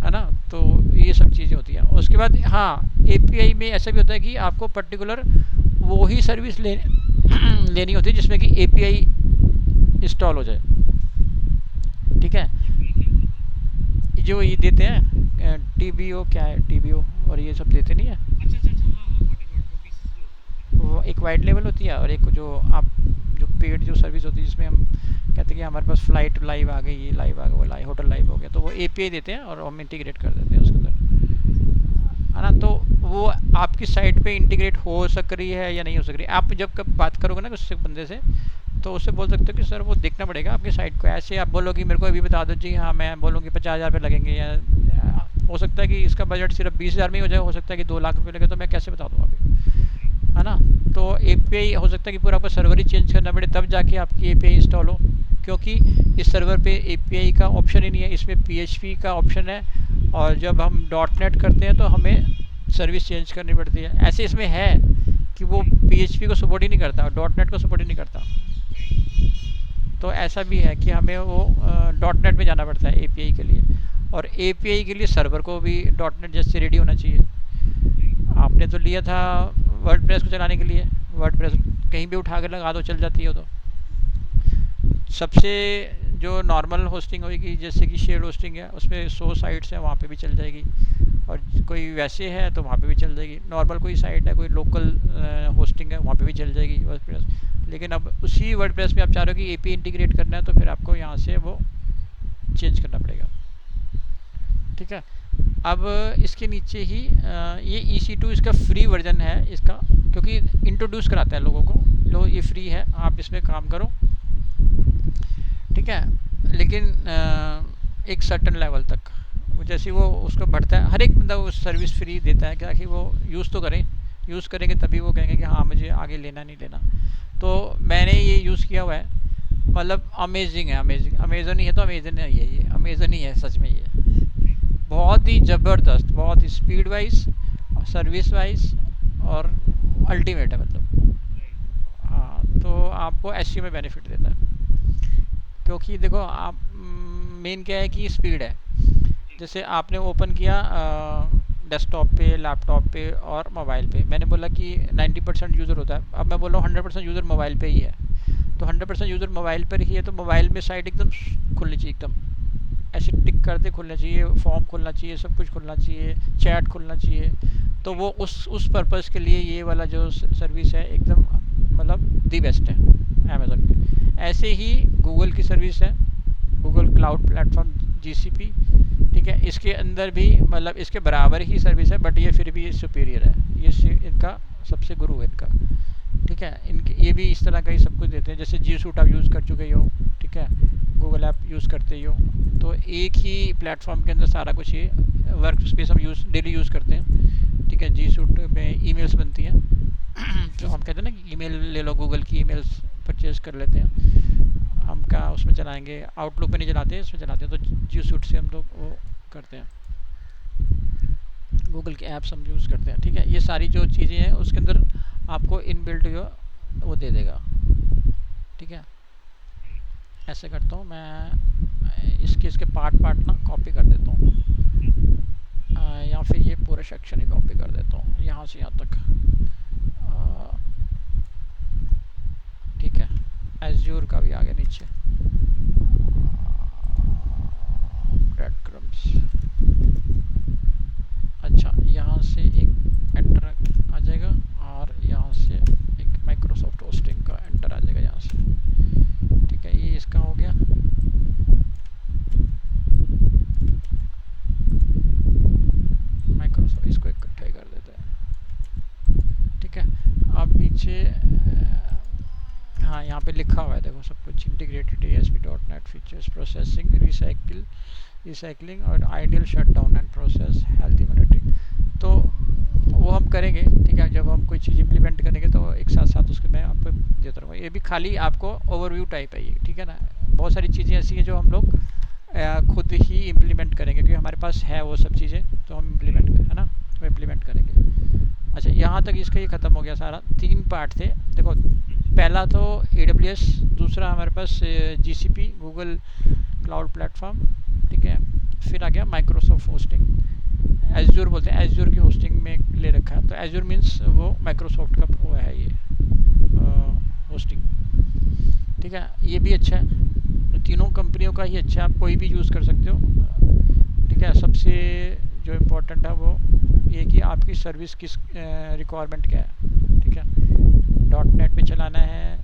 है ना। तो ये सब चीज़ें होती हैं। उसके बाद हाँ, API में ऐसा भी होता है कि आपको पर्टिकुलर वो ही सर्विस लेनी होती है जिसमें कि API इंस्टॉल हो जाए। ठीक है, जो ये देते हैं TBO, क्या है TBO, और ये सब देते नहीं है, वो एक वाइट लेवल होती है, और एक जो आप जो पेड जो सर्विस होती है जिसमें हम कहते हैं कि हमारे पास फ़्लाइट लाइव आ गई, ये लाइव आ गया, वो लाइव होटल लाइव हो गया, तो वो API देते हैं और हम इंटीग्रेट कर देते हैं उसके अंदर, है ना। तो वो आपकी साइट पे इंटीग्रेट हो सक रही है या नहीं हो सक रही, आप जब कब बात करोगे ना उससे बंदे से, तो उससे बोल सकते हो कि सर वो देखना पड़ेगा आपकी साइट को, ऐसे आप बोलोगे मेरे को अभी बता दो जी, हाँ मैं बोलूँगी 50,000 रुपये लगेंगे, या हो सकता है कि इसका बजट सिर्फ 20,000 में ही हो जाए, हो सकता है कि 2 लाख रुपये लगे, तो मैं कैसे बता दूँ अभी, है ना। तो API हो सकता है कि पूरा आपको सर्वर ही चेंज करना पड़े तब जाके आपकी API इंस्टॉल हो, क्योंकि इस सर्वर पे API का ऑप्शन ही नहीं है, इसमें PHP का ऑप्शन है, और जब हम .NET करते हैं तो हमें सर्विस चेंज करनी पड़ती है। ऐसे इसमें है कि वो PHP को सपोर्ट ही नहीं करता और .NET को सपोर्ट ही नहीं करता, तो ऐसा भी है कि हमें वो .NEट में जाना पड़ता है API के लिए, और API के लिए सर्वर को भी .NEट जैसे रेडी होना चाहिए। आपने तो लिया था वर्डप्रेस को चलाने के लिए, वर्डप्रेस कहीं भी उठा कर लगा दो चल जाती है, तो सबसे जो नॉर्मल होस्टिंग होगी जैसे कि शेयर होस्टिंग है उसमें 100 साइट्स हैं वहाँ पे भी चल जाएगी, और कोई वैसे है तो वहाँ पे भी चल जाएगी। नॉर्मल कोई साइट है, कोई लोकल होस्टिंग है, वहाँ पे भी चल जाएगी वर्डप्रेस। लेकिन अब उसी वर्डप्रेस में आप चाह रहे हो कि एपी इंटीग्रेट करना है, तो फिर आपको यहाँ से वो चेंज करना पड़ेगा। ठीक है, अब इसके नीचे ही ये EC2 इसका फ्री वर्जन है इसका, क्योंकि इंट्रोड्यूस कराता है लोगों को, लो ये फ्री है, आप इसमें काम करो। ठीक है, लेकिन एक सर्टन लेवल तक जैसे वो उसको बढ़ता है, हर एक बंदा वो सर्विस फ्री देता है ताकि वो यूज़ तो करें, यूज़ करेंगे तभी वो कहेंगे कि हाँ मुझे आगे लेना नहीं लेना। तो मैंने ये यूज़ किया हुआ है, मतलब अमेजिंग है, अमेजिंग। अमेज़न ही है तो अमेज़न है, ये अमेज़न ही है सच में। ये बहुत ही ज़बरदस्त, बहुत ही स्पीड वाइज, सर्विस वाइज और अल्टीमेट है मतलब। हाँ, तो आपको SEO में बेनिफिट देता है, क्योंकि देखो आप मेन क्या है कि स्पीड है। जैसे आपने ओपन किया डेस्कटॉप पे, लैपटॉप पे और मोबाइल पे, मैंने बोला कि 90% यूज़र होता है, अब मैं बोल रहा हूँ 100% यूज़र मोबाइल पे ही है, तो 100% यूज़र मोबाइल पर ही है, तो मोबाइल में साइट एकदम खुलनी चाहिए, एकदम ऐसे टिक करते खुलना चाहिए, फॉर्म खुलना चाहिए, सब कुछ खुलना चाहिए, चैट खुलना चाहिए। तो वो उस पर्पज़ के लिए ये वाला जो सर्विस है एकदम मतलब दी बेस्ट है अमेज़न की। ऐसे ही गूगल की सर्विस है, गूगल क्लाउड प्लेटफॉर्म GCP। ठीक है, इसके अंदर भी मतलब इसके बराबर ही सर्विस है, बट ये फिर भी सुपीरियर है, ये इनका सबसे गुरु है इनका। ठीक है, इनके ये भी इस तरह का ही सब कुछ देते हैं, जैसे G Suite आप यूज़ कर चुके हो, ठीक है, गूगल ऐप यूज़ करते ही हो, तो एक ही प्लेटफॉर्म के अंदर सारा कुछ ये वर्क स्पेस हम डेली यूज़ करते हैं। ठीक है, G Suite में ईमेल्स बनती हैं जो हम कहते हैं ना कि ईमेल ले लो, गूगल की ईमेल्स परचेज कर लेते हैं हम, क्या उसमें चलाएंगे, आउटलुक में नहीं चलाते हैं, इसमें चलाते हैं, तो G Suite से हम लोग वो करते हैं, गूगल के ऐप्स हम यूज़ करते हैं। ठीक है, ये सारी जो चीज़ें हैं उसके अंदर आपको इनबिल्ट जो वो दे देगा। ठीक है, ऐसे करता हूँ मैं, इसके पार्ट ना कॉपी कर देता हूँ, या फिर ये पूरा सेक्शन ही कॉपी कर देता हूँ यहाँ से यहाँ तक। ठीक है, एज्योर का भी आ गया नीचे, ब्रेड क्रम्स। अच्छा, यहाँ से एक एंटर आ जाएगा और यहाँ से एक माइक्रोसॉफ्ट होस्टिंग का एंटर आ जाएगा यहाँ से। ठीक है, ये इसका हो गया। माइक्रोसॉफ्ट इसको इकट्ठा ही कर देते हैं। ठीक है, अब नीचे हाँ यहाँ पे लिखा हुआ है देखो सब कुछ, integrated ASP.NET features, processing, recycling और ideal shutdown and process healthy monitoring. तो वो हम करेंगे। ठीक है, जब हम कोई चीज़ इम्प्लीमेंट करेंगे तो एक साथ साथ उसके मैं आपको देता रहूँगा। ये भी खाली आपको ओवरव्यू टाइप है ये, ठीक है ना। बहुत सारी चीज़ें ऐसी हैं जो हम लोग खुद ही इम्प्लीमेंट करेंगे, क्योंकि हमारे पास है वो सब चीज़ें, तो हम इम्प्लीमेंट है ना, तो इम्प्लीमेंट करेंगे। अच्छा, यहाँ तक इसका ये ख़त्म हो गया सारा। 3 पार्ट थे देखो, पहला तो AWS, दूसरा हमारे पास GCP गूगल क्लाउड प्लेटफॉर्म, ठीक है, फिर आ गया माइक्रोसॉफ्ट होस्टिंग, एज्योर बोलते हैं, एज्योर की होस्टिंग में ले रखा है, तो एज्योर मीन्स वो माइक्रोसॉफ्ट का वो है ये होस्टिंग। ठीक है, ये भी अच्छा है, तीनों कंपनियों का ही अच्छा है, आप कोई भी यूज़ कर सकते हो। ठीक है, सबसे जो इम्पोर्टेंट है वो ये कि आपकी सर्विस किस रिक्वायरमेंट क्या है। ठीक है, .NET पे चलाना है,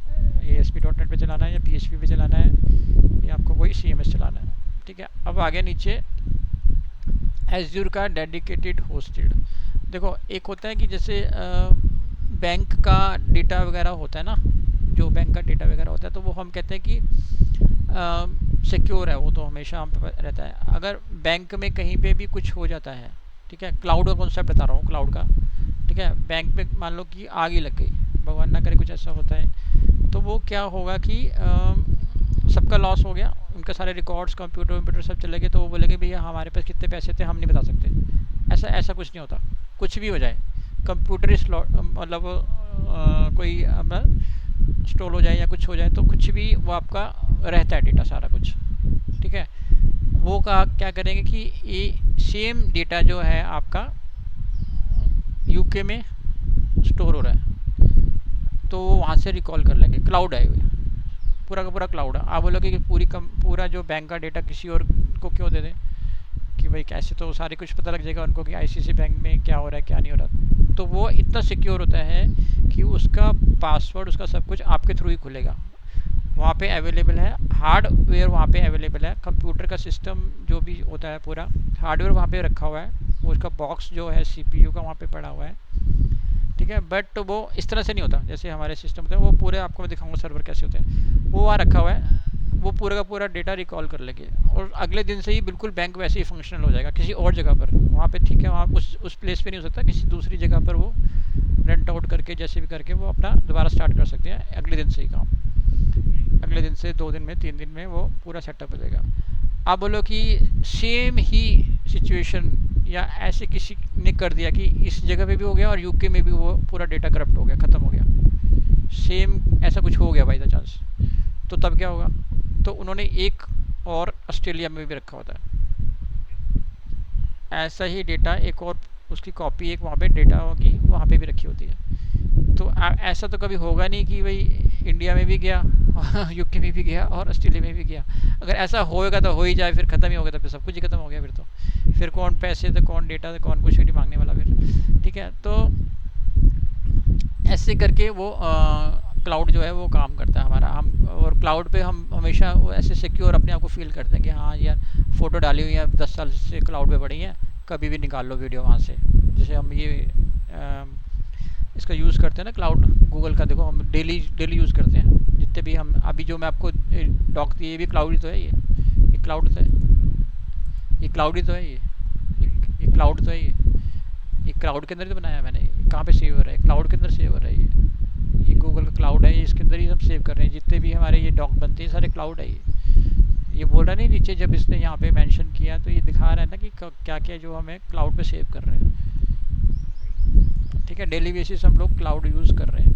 ASP.NET पे चलाना है, या PHP पे चलाना है, या आपको वही CMS चलाना है। ठीक है, अब आगे नीचे एज्योर का डेडिकेटेड होस्टेड। देखो, एक होता है कि जैसे बैंक का डेटा वगैरह होता है ना, जो बैंक का डेटा वगैरह होता है, तो वो हम कहते हैं कि सिक्योर है, वो तो हमेशा हम पे रहता है। अगर बैंक में कहीं पे भी कुछ हो जाता है, ठीक है, क्लाउड का कॉन्सेप्ट बता रहा हूँ, क्लाउड का। ठीक है, बैंक में मान लो कि आग ही लग गई, भगवान ना करे कुछ ऐसा होता है, तो वो क्या होगा कि सबका लॉस हो गया, उनके सारे रिकॉर्ड्स कंप्यूटर सब चले गए, तो वो बोलेंगे भैया हमारे पास कितने पैसे थे, हम नहीं बता सकते। ऐसा कुछ नहीं होता, कुछ भी हो जाए, कंप्यूटर मतलब कोई स्टॉल हो जाए या कुछ हो जाए, तो कुछ भी वो आपका रहता है डेटा सारा कुछ। ठीक है, वो क्या करेंगे कि ये सेम डेटा जो है आपका UK में स्टोर हो रहा है, तो वो वहाँ से रिकॉल कर लेंगे, क्लाउड है, पूरा का पूरा क्लाउड है। आप बोलोगे कि पूरा जो बैंक का डेटा किसी और को क्यों दे दें, कि भाई कैसे, तो सारे कुछ पता लग जाएगा उनको कि आईसीआईसीआई बैंक में क्या हो रहा है क्या नहीं हो रहा। तो वो इतना सिक्योर होता है कि उसका पासवर्ड, उसका सब कुछ आपके थ्रू ही खुलेगा। वहाँ पे अवेलेबल है हार्डवेयर, वहाँ पे अवेलेबल है कंप्यूटर का सिस्टम जो भी होता है, पूरा हार्डवेयर वहाँ पे रखा हुआ है। वो उसका बॉक्स जो है सीपीयू का वहाँ पे पड़ा हुआ है, ठीक है। बट वो इस तरह से नहीं होता जैसे हमारे सिस्टम होता है। वो पूरे आपको मैं दिखाऊंगा सर्वर कैसे होते हैं। वो वहाँ रखा हुआ है, वो पूरा का पूरा डेटा रिकॉल कर लेंगे और अगले दिन से ही बिल्कुल बैंक वैसे ही फंक्शनल हो जाएगा किसी और जगह पर। वहाँ पे ठीक है, वहाँ उस प्लेस पे नहीं हो सकता, किसी दूसरी जगह पर वो रेंट आउट करके जैसे भी करके वो अपना दोबारा स्टार्ट कर सकते हैं अगले दिन से ही काम। अगले दिन से 2 दिन में 3 दिन में वो पूरा सेटअप हो जाएगा। आप बोलो कि सेम ही सिचुएशन या ऐसे किसी ने कर दिया कि इस जगह पे भी हो गया और यूके में भी वो पूरा डेटा करप्ट हो गया, ख़त्म हो गया, सेम ऐसा कुछ हो गया बाई द चांस, तो तब क्या होगा? तो उन्होंने एक और ऑस्ट्रेलिया में भी रखा होता है ऐसा ही डेटा, एक और उसकी कॉपी एक वहाँ पे डेटा होगी, वहाँ पे भी रखी होती है। तो ऐसा तो कभी होगा नहीं कि भाई इंडिया में भी गया यूके में भी गया और ऑस्ट्रेलिया में भी गया। अगर ऐसा होएगा तो हो ही जाए, फिर ख़त्म ही हो गया, तो फिर सब कुछ ही ख़त्म हो गया। फिर कौन पैसे, तो कौन डेटा, तो कौन कुछ भी नहीं मांगने वाला फिर, ठीक है। तो ऐसे करके वो क्लाउड जो है वो काम करता है हमारा। हम और क्लाउड पे हम हमेशा वो ऐसे सिक्योर अपने आप को फील करते हैं कि हाँ यार फ़ोटो डाली हुई है 10 साल से क्लाउड पे पड़ी है, कभी भी निकाल लो वीडियो वहाँ से। जैसे हम ये इसका यूज़ करते हैं ना क्लाउड, गूगल का, देखो हम डेली यूज़ करते हैं जितने भी हम, अभी जो मैं आपको डॉक दी, ये भी क्लाउड ही तो है। ये क्लाउड तो है, ये क्लाउड ही तो है। ये क्लाउड तो है। ये क्लाउड के अंदर ही तो बनाया मैंने। कहाँ पे सेव हो रहा है? क्लाउड के अंदर सेव हो रहा है। ये गूगल का क्लाउड है, इसके अंदर ही हम सेव कर रहे हैं। जितने भी हमारे ये डॉक बनते हैं सारे क्लाउड है। ये बोल रहा नहीं नीचे, जब इसने यहाँ पे मेंशन किया तो ये दिखा रहा है ना कि क्या क्या जो हमें क्लाउड पे सेव कर रहे हैं, ठीक है। डेली बेसिस हम लोग क्लाउड यूज़ कर रहे हैं।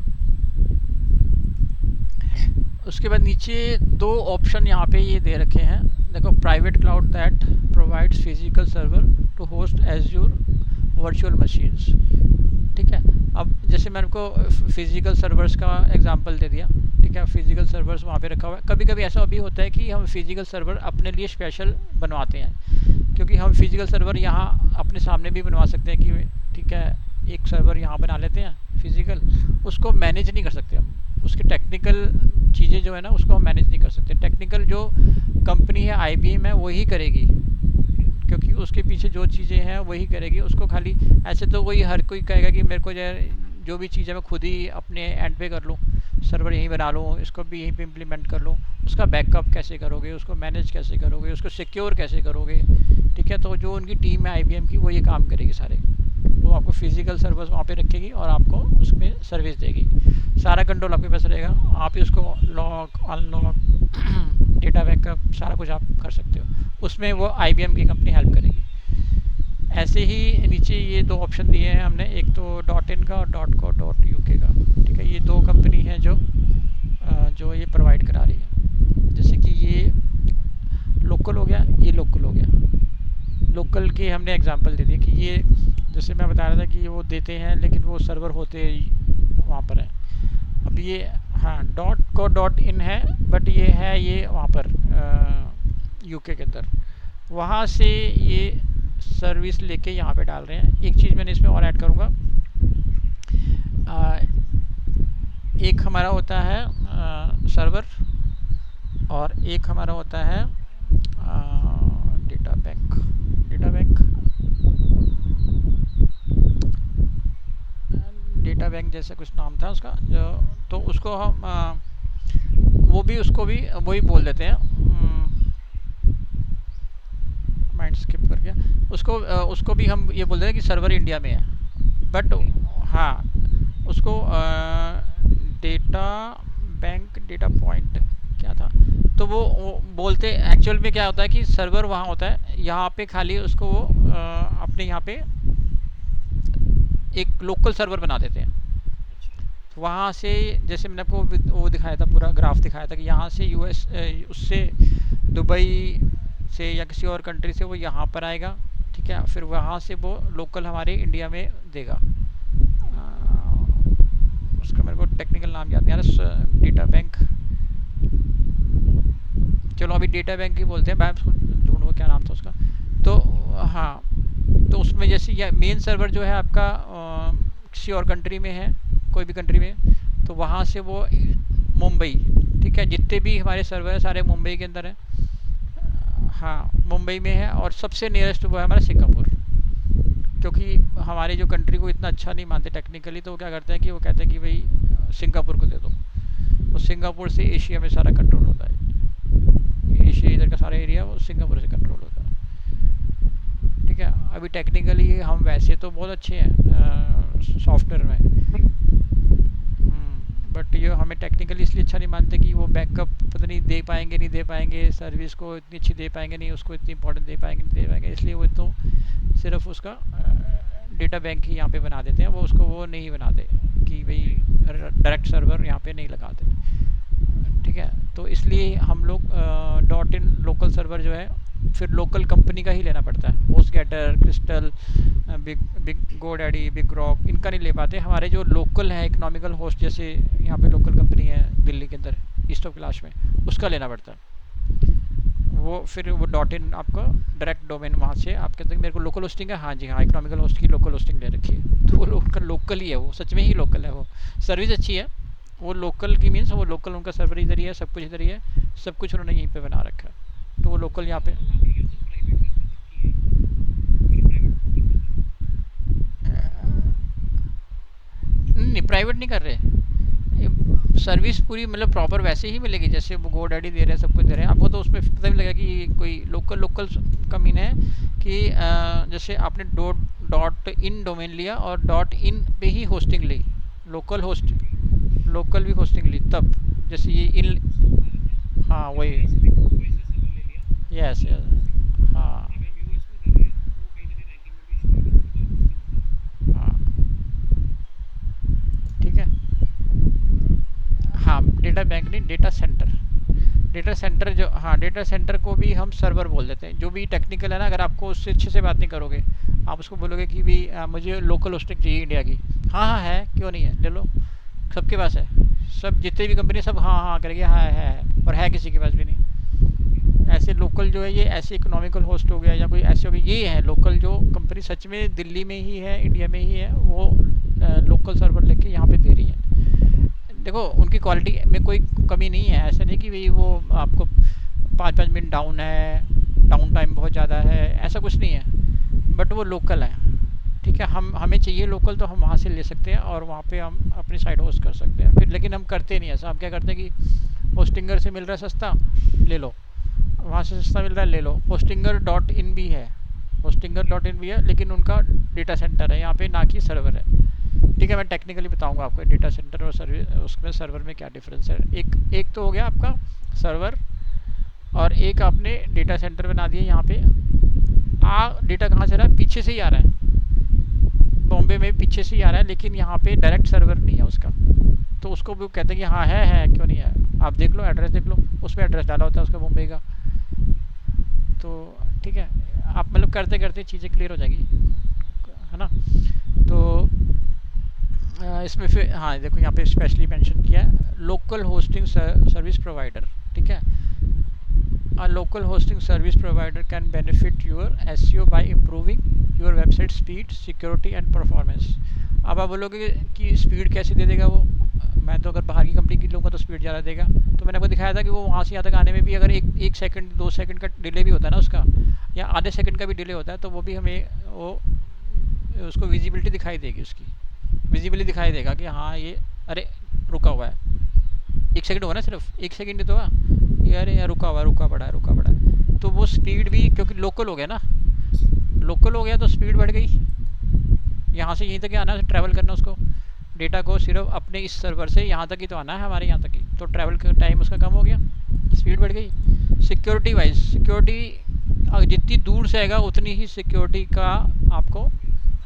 उसके बाद नीचे 2 ऑप्शन यहाँ पे ये दे रखे हैं, देखो, private cloud that provides physical server to host Azure virtual machines, ठीक है। अब जैसे मैंने आपको फिजिकल सर्वर्स का एग्जांपल दे दिया, ठीक है। फिजिकल सर्वर्स वहाँ पे रखा हुआ है। कभी कभी ऐसा भी होता है कि हम फिजिकल सर्वर अपने लिए स्पेशल बनवाते हैं, क्योंकि हम फिजिकल सर्वर यहाँ अपने सामने भी बनवा सकते हैं कि ठीक है एक सर्वर यहाँ बना लेते हैं फिजिकल, उसको मैनेज नहीं कर सकते हम, उसके टेक्निकल चीज़ें जो है ना उसको हम मैनेज नहीं कर सकते। टेक्निकल जो कंपनी है IBM है वही करेगी, क्योंकि उसके पीछे जो चीज़ें हैं वही करेगी। उसको खाली ऐसे तो वही हर कोई कहेगा कि मेरे को जो भी चीज़ है मैं खुद ही अपने एंड पे कर लूँ, सर्वर यहीं बना लूँ, इसको भी यहीं पे इम्प्लीमेंट कर लूँ। उसका बैकअप कैसे करोगे, उसको मैनेज कैसे करोगे, उसको सिक्योर कैसे करोगे, ठीक है। तो जो उनकी टीम है IBM की, वो ये काम करेगी सारे। वो आपको फिजिकल सर्वर्स वहाँ पे रखेगी और आपको उसमें सर्विस देगी। सारा कंट्रोल आपके पास रहेगा, आप ही उसको लॉक अनलॉक डेटा बैकअप सारा कुछ आप कर सकते हो, उसमें वो IBM की कंपनी हेल्प करेगी। ऐसे ही नीचे ये 2 ऑप्शन दिए हैं हमने, एक तो .in का और .co.uk का, ठीक है। ये 2 कंपनी हैं जो ये प्रोवाइड करा रही है। जैसे कि ये लोकल हो गया, ये लोकल हो गया। लोकल के हमने एग्जांपल दे दिए कि ये जैसे मैं बता रहा था कि वो देते हैं लेकिन वो सर्वर होते वहाँ पर है। अब ये हाँ .co.in है, बट ये है ये वहाँ पर UK के अंदर, वहाँ से ये सर्विस लेके यहाँ पे डाल रहे हैं। एक चीज़ मैंने इसमें और ऐड करूँगा, एक हमारा होता है सर्वर और एक हमारा होता है डेटा बैंक जैसा कुछ नाम था उसका, तो उसको हम उसको भी वही बोल देते हैं। माइंड स्किप कर गया। उसको भी हम ये बोल देते हैं कि सर्वर इंडिया में है, बट हाँ उसको डेटा बैंक डेटा पॉइंट क्या था, तो वो बोलते एक्चुअल में क्या होता है कि सर्वर वहाँ होता है, यहाँ पे खाली उसको वो अपने यहाँ पे एक लोकल सर्वर बना देते हैं। वहाँ से जैसे मैंने आपको वो दिखाया था, पूरा ग्राफ दिखाया था कि यहाँ से US उससे दुबई से या किसी और कंट्री से वो यहाँ पर आएगा, ठीक है। फिर वहाँ से वो लोकल हमारे इंडिया में देगा। उसका मेरे को टेक्निकल नाम याद नहीं आ रहा, डेटा बैंक चलो अभी डेटा बैंक ही बोलते हैं, मैं उसको ढूंढूँ क्या नाम था उसका। तो हाँ, तो उसमें जैसे ये मेन सर्वर जो है आपका किसी और कंट्री में है, कोई भी कंट्री में, तो वहाँ से वो मुंबई, ठीक है, जितने भी हमारे सर्वर है सारे मुंबई के अंदर है। हाँ मुंबई में है, और सबसे नियरेस्ट वो है हमारा सिंगापुर। क्योंकि हमारे जो कंट्री को इतना अच्छा नहीं मानते टेक्निकली, तो वो क्या करते हैं कि वो कहते हैं कि भाई सिंगापुर को दे दो। तो सिंगापुर से एशिया में सारा कंट्रोल होता है, एशिया इधर का सारा एरिया वो सिंगापुर से कंट्रोल होता है। ठीक है, अभी टेक्निकली हम वैसे तो बहुत अच्छे हैं सॉफ्टवेयर में, बट ये हमें टेक्निकली इसलिए अच्छा नहीं मानते कि वो बैकअप पता नहीं दे पाएंगे नहीं दे पाएंगे, सर्विस को इतनी अच्छी दे पाएंगे नहीं, उसको इतनी इंपॉर्टेंट दे पाएंगे नहीं दे पाएंगे, इसलिए वो तो सिर्फ उसका डेटा बैंक ही यहाँ पे बना देते हैं, वो उसको वो नहीं बनाते कि भाई डायरेक्ट सर्वर यहाँ पे नहीं लगाते। ठीक है, तो इसलिए हम लोग डॉट इन लोकल सर्वर जो है फिर लोकल कंपनी का ही लेना पड़ता है। HostGator, Krystal, big big GoDaddy, BigRock, इनका नहीं ले पाते। हमारे जो लोकल है इकोनॉमिकल होस्ट, जैसे यहाँ पे लोकल कंपनी है दिल्ली के अंदर ईस्ट ऑफ कैलाश में, उसका लेना पड़ता है। वो फिर वो डॉट इन आपका डायरेक्ट डोमेन वहाँ से आप कहते हैं मेरे को लोकल होस्टिंग है, हाँ जी हाँ, इकोनॉमिकल होस्ट की लोकल होस्टिंग ले रखी है, तो वो उनका लोकल ही है, वो सच में ही लोकल है, वो सर्विस अच्छी है। वो लोकल की मीन्स वो लोकल, उनका सर्वर इधर ही है, सब कुछ इधर ही है, सब कुछ उन्होंने यहीं पे बना रखा है, तो वो लोकल यहाँ पे नहीं, प्राइवेट नहीं कर रहे। सर्विस पूरी मतलब प्रॉपर वैसे ही मिलेगी जैसे वो गोडैडी दे रहे हैं, सब कुछ दे रहे हैं आपको, तो उसमें पता नहीं लगेगा कि कोई लोकल लोकल का मीन है कि जैसे आपने डॉट इन डोमेन लिया और डॉट इन पे ही होस्टिंग ली, लोकल होस्ट, लोकल भी होस्टिंग ली तब, जैसे ये इन, हाँ वही, यस यस, हाँ हाँ, ठीक है। हाँ डेटा बैंक नहीं, डेटा सेंटर। डेटा सेंटर जो, हाँ डेटा सेंटर को भी हम सर्वर बोल देते हैं। जो भी टेक्निकल है ना, अगर आपको उससे अच्छे से बात नहीं करोगे, आप उसको बोलोगे कि भी मुझे लोकल होस्टिंग चाहिए इंडिया की, हाँ हाँ है, क्यों नहीं है, ले लो, सबके पास है, सब जितने भी कंपनी सब हाँ हाँ करेंगे, हाँ है, और है किसी के पास भी नहीं। ऐसे लोकल जो है ये ऐसे इकोनॉमिकल होस्ट हो गया या कोई ऐसे हो गया, ये है लोकल जो कंपनी सच में दिल्ली में ही है, इंडिया में ही है, वो लोकल सर्वर लेके यहाँ पे दे रही है। देखो उनकी क्वालिटी में कोई कमी नहीं है, ऐसा नहीं कि भाई वो आपको 5-5 मिनट डाउन है, डाउन टाइम बहुत ज़्यादा है, ऐसा कुछ नहीं है, बट वो लोकल है। ठीक है, हम हमें चाहिए लोकल तो हम वहाँ से ले सकते हैं और वहाँ पे हम अपनी साइट होस्ट कर सकते हैं फिर, लेकिन हम करते नहीं ऐसा। हम क्या करते हैं कि होस्टिंगर से मिल रहा है सस्ता, ले लो, वहाँ से सस्ता मिल रहा है ले लो। होस्टिंगर डॉट इन भी है, होस्टिंगर डॉट इन भी है, लेकिन उनका डेटा सेंटर है यहाँ पे, ना कि सर्वर है। ठीक है, मैं टेक्निकली बताऊंगा आपको डेटा सेंटर और सर्विस उसमें सर्वर में क्या डिफरेंस है। एक तो हो गया आपका सर्वर, और एक आपने डेटा सेंटर बना दिया यहाँ पे। डेटा कहाँ से आ रहा है, पीछे से ही आ रहा है, बॉम्बे में पीछे से ही आ रहा है, लेकिन यहाँ पे डायरेक्ट सर्वर नहीं है उसका, तो उसको भी कहते हैं कि हाँ है, क्यों नहीं है, आप देख लो एड्रेस देख लो, उसमें एड्रेस डाला होता है उसका मुंबई का। तो ठीक है, आप मतलब करते करते चीज़ें क्लियर हो जाएगी, है ना। तो इसमें फिर हाँ देखो यहाँ पे स्पेशली मेंशन किया है लोकल होस्टिंग सर्विस प्रोवाइडर। ठीक है, a local hosting service provider can benefit your SEO by improving your website speed, security and performance। अब आप बोलोगे कि स्पीड कैसे दे देगा वो, मैं तो अगर बाहर की कंपनी की लूँगा तो स्पीड ज़्यादा देगा। तो मैंने आपको दिखाया था कि वो वहाँ से यहाँ तक आने में भी अगर एक सेकंड 2 सेकंड का डिले भी होता है ना उसका, या आधे सेकंड का भी डिले होता है, तो वो भी हमें वो उसको विजिबिलिटी दिखाई देगी, उसकी विजिबिलिटी दिखाई देगा कि हाँ ये अरे रुका हुआ है, 1 सेकंड हुआ ना, सिर्फ 1 सेकंड ही तो हुआ, ये अरे यार रुका हुआ, रुका पड़ा है, तो वो स्पीड भी क्योंकि लोकल हो गया ना, लोकल हो गया तो स्पीड बढ़ गई। यहाँ से यहीं तक आना है, ट्रैवल करना उसको, डेटा को सिर्फ अपने इस सर्वर से यहाँ तक ही तो आना है, हमारे यहाँ तक ही, तो ट्रैवल का टाइम उसका कम हो गया, स्पीड बढ़ गई। सिक्योरिटी वाइज, सिक्योरिटी जितनी दूर से आएगा उतनी ही सिक्योरिटी का आपको,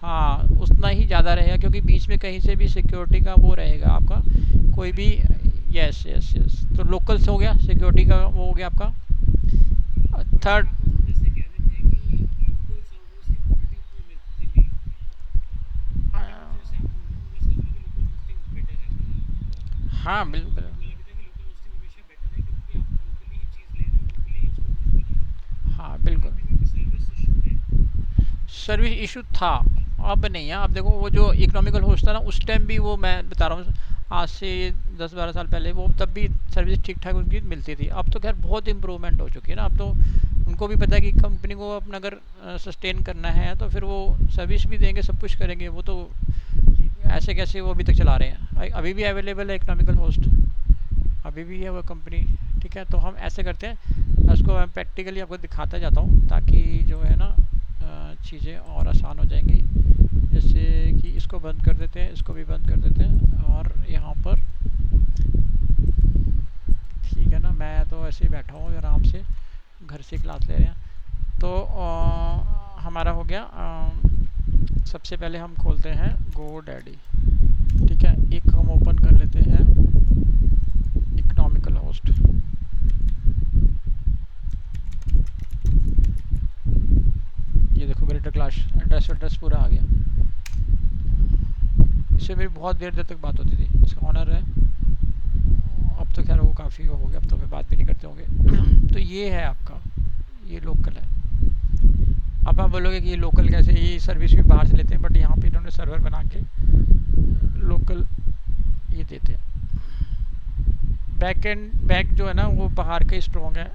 हाँ उतना ही ज़्यादा रहेगा, क्योंकि बीच में कहीं से भी सिक्योरिटी का वो रहेगा आपका कोई भी। यस यस यस, तो लोकल से हो गया सिक्योरिटी का, वो हो गया आपका थर्ड। हाँ बिल्कुल, सर्विस इशू था, अब नहीं है। अब देखो वो जो इकोनॉमिकल होस्ट था ना, उस टाइम भी वो मैं बता रहा हूँ आज से 10-12 साल पहले, वो तब भी सर्विस ठीक ठाक उनकी मिलती थी। अब तो खैर बहुत इम्प्रूवमेंट हो चुकी है ना। अब तो उनको भी पता है कि कंपनी को अपना अगर सस्टेन करना है तो फिर वो सर्विस भी देंगे, सब कुछ करेंगे। वो तो ऐसे कैसे वो अभी तक चला रहे हैं, अभी भी अवेलेबल है इकोनॉमिकल होस्ट, अभी भी है वो कंपनी। ठीक है, तो हम ऐसे करते हैं, उसको मैं प्रैक्टिकली आपको दिखाता जाता हूँ ताकि जो है ना चीज़ें और आसान हो जाएंगी। जैसे कि इसको बंद कर देते हैं, इसको भी बंद कर देते हैं, और यहाँ पर ठीक है ना, मैं तो ऐसे ही बैठा हूँ आराम से, घर से क्लास ले रहे हैं। तो हमारा हो गया। सबसे पहले हम खोलते हैं GoDaddy। ठीक है, एक हम ओपन कर लेते हैं इकोनॉमिकल होस्ट। ये देखो ग्रेटर क्लास एड्रेस पूरा आ गया। इससे मेरी बहुत देर तक बात होती थी, इसका ऑनर है। अब तो खैर वो काफ़ी हो गया, अब तो फिर बात भी नहीं करते होंगे। तो ये है आपका, ये लोकल है। अब आप बोलोगे कि ये लोकल कैसे, ये सर्विस भी बाहर से लेते हैं, बट यहाँ पे इन्होंने सर्वर बना के लोकल ये देते हैं। बैक जो है ना वो बाहर के स्ट्रॉन्ग है।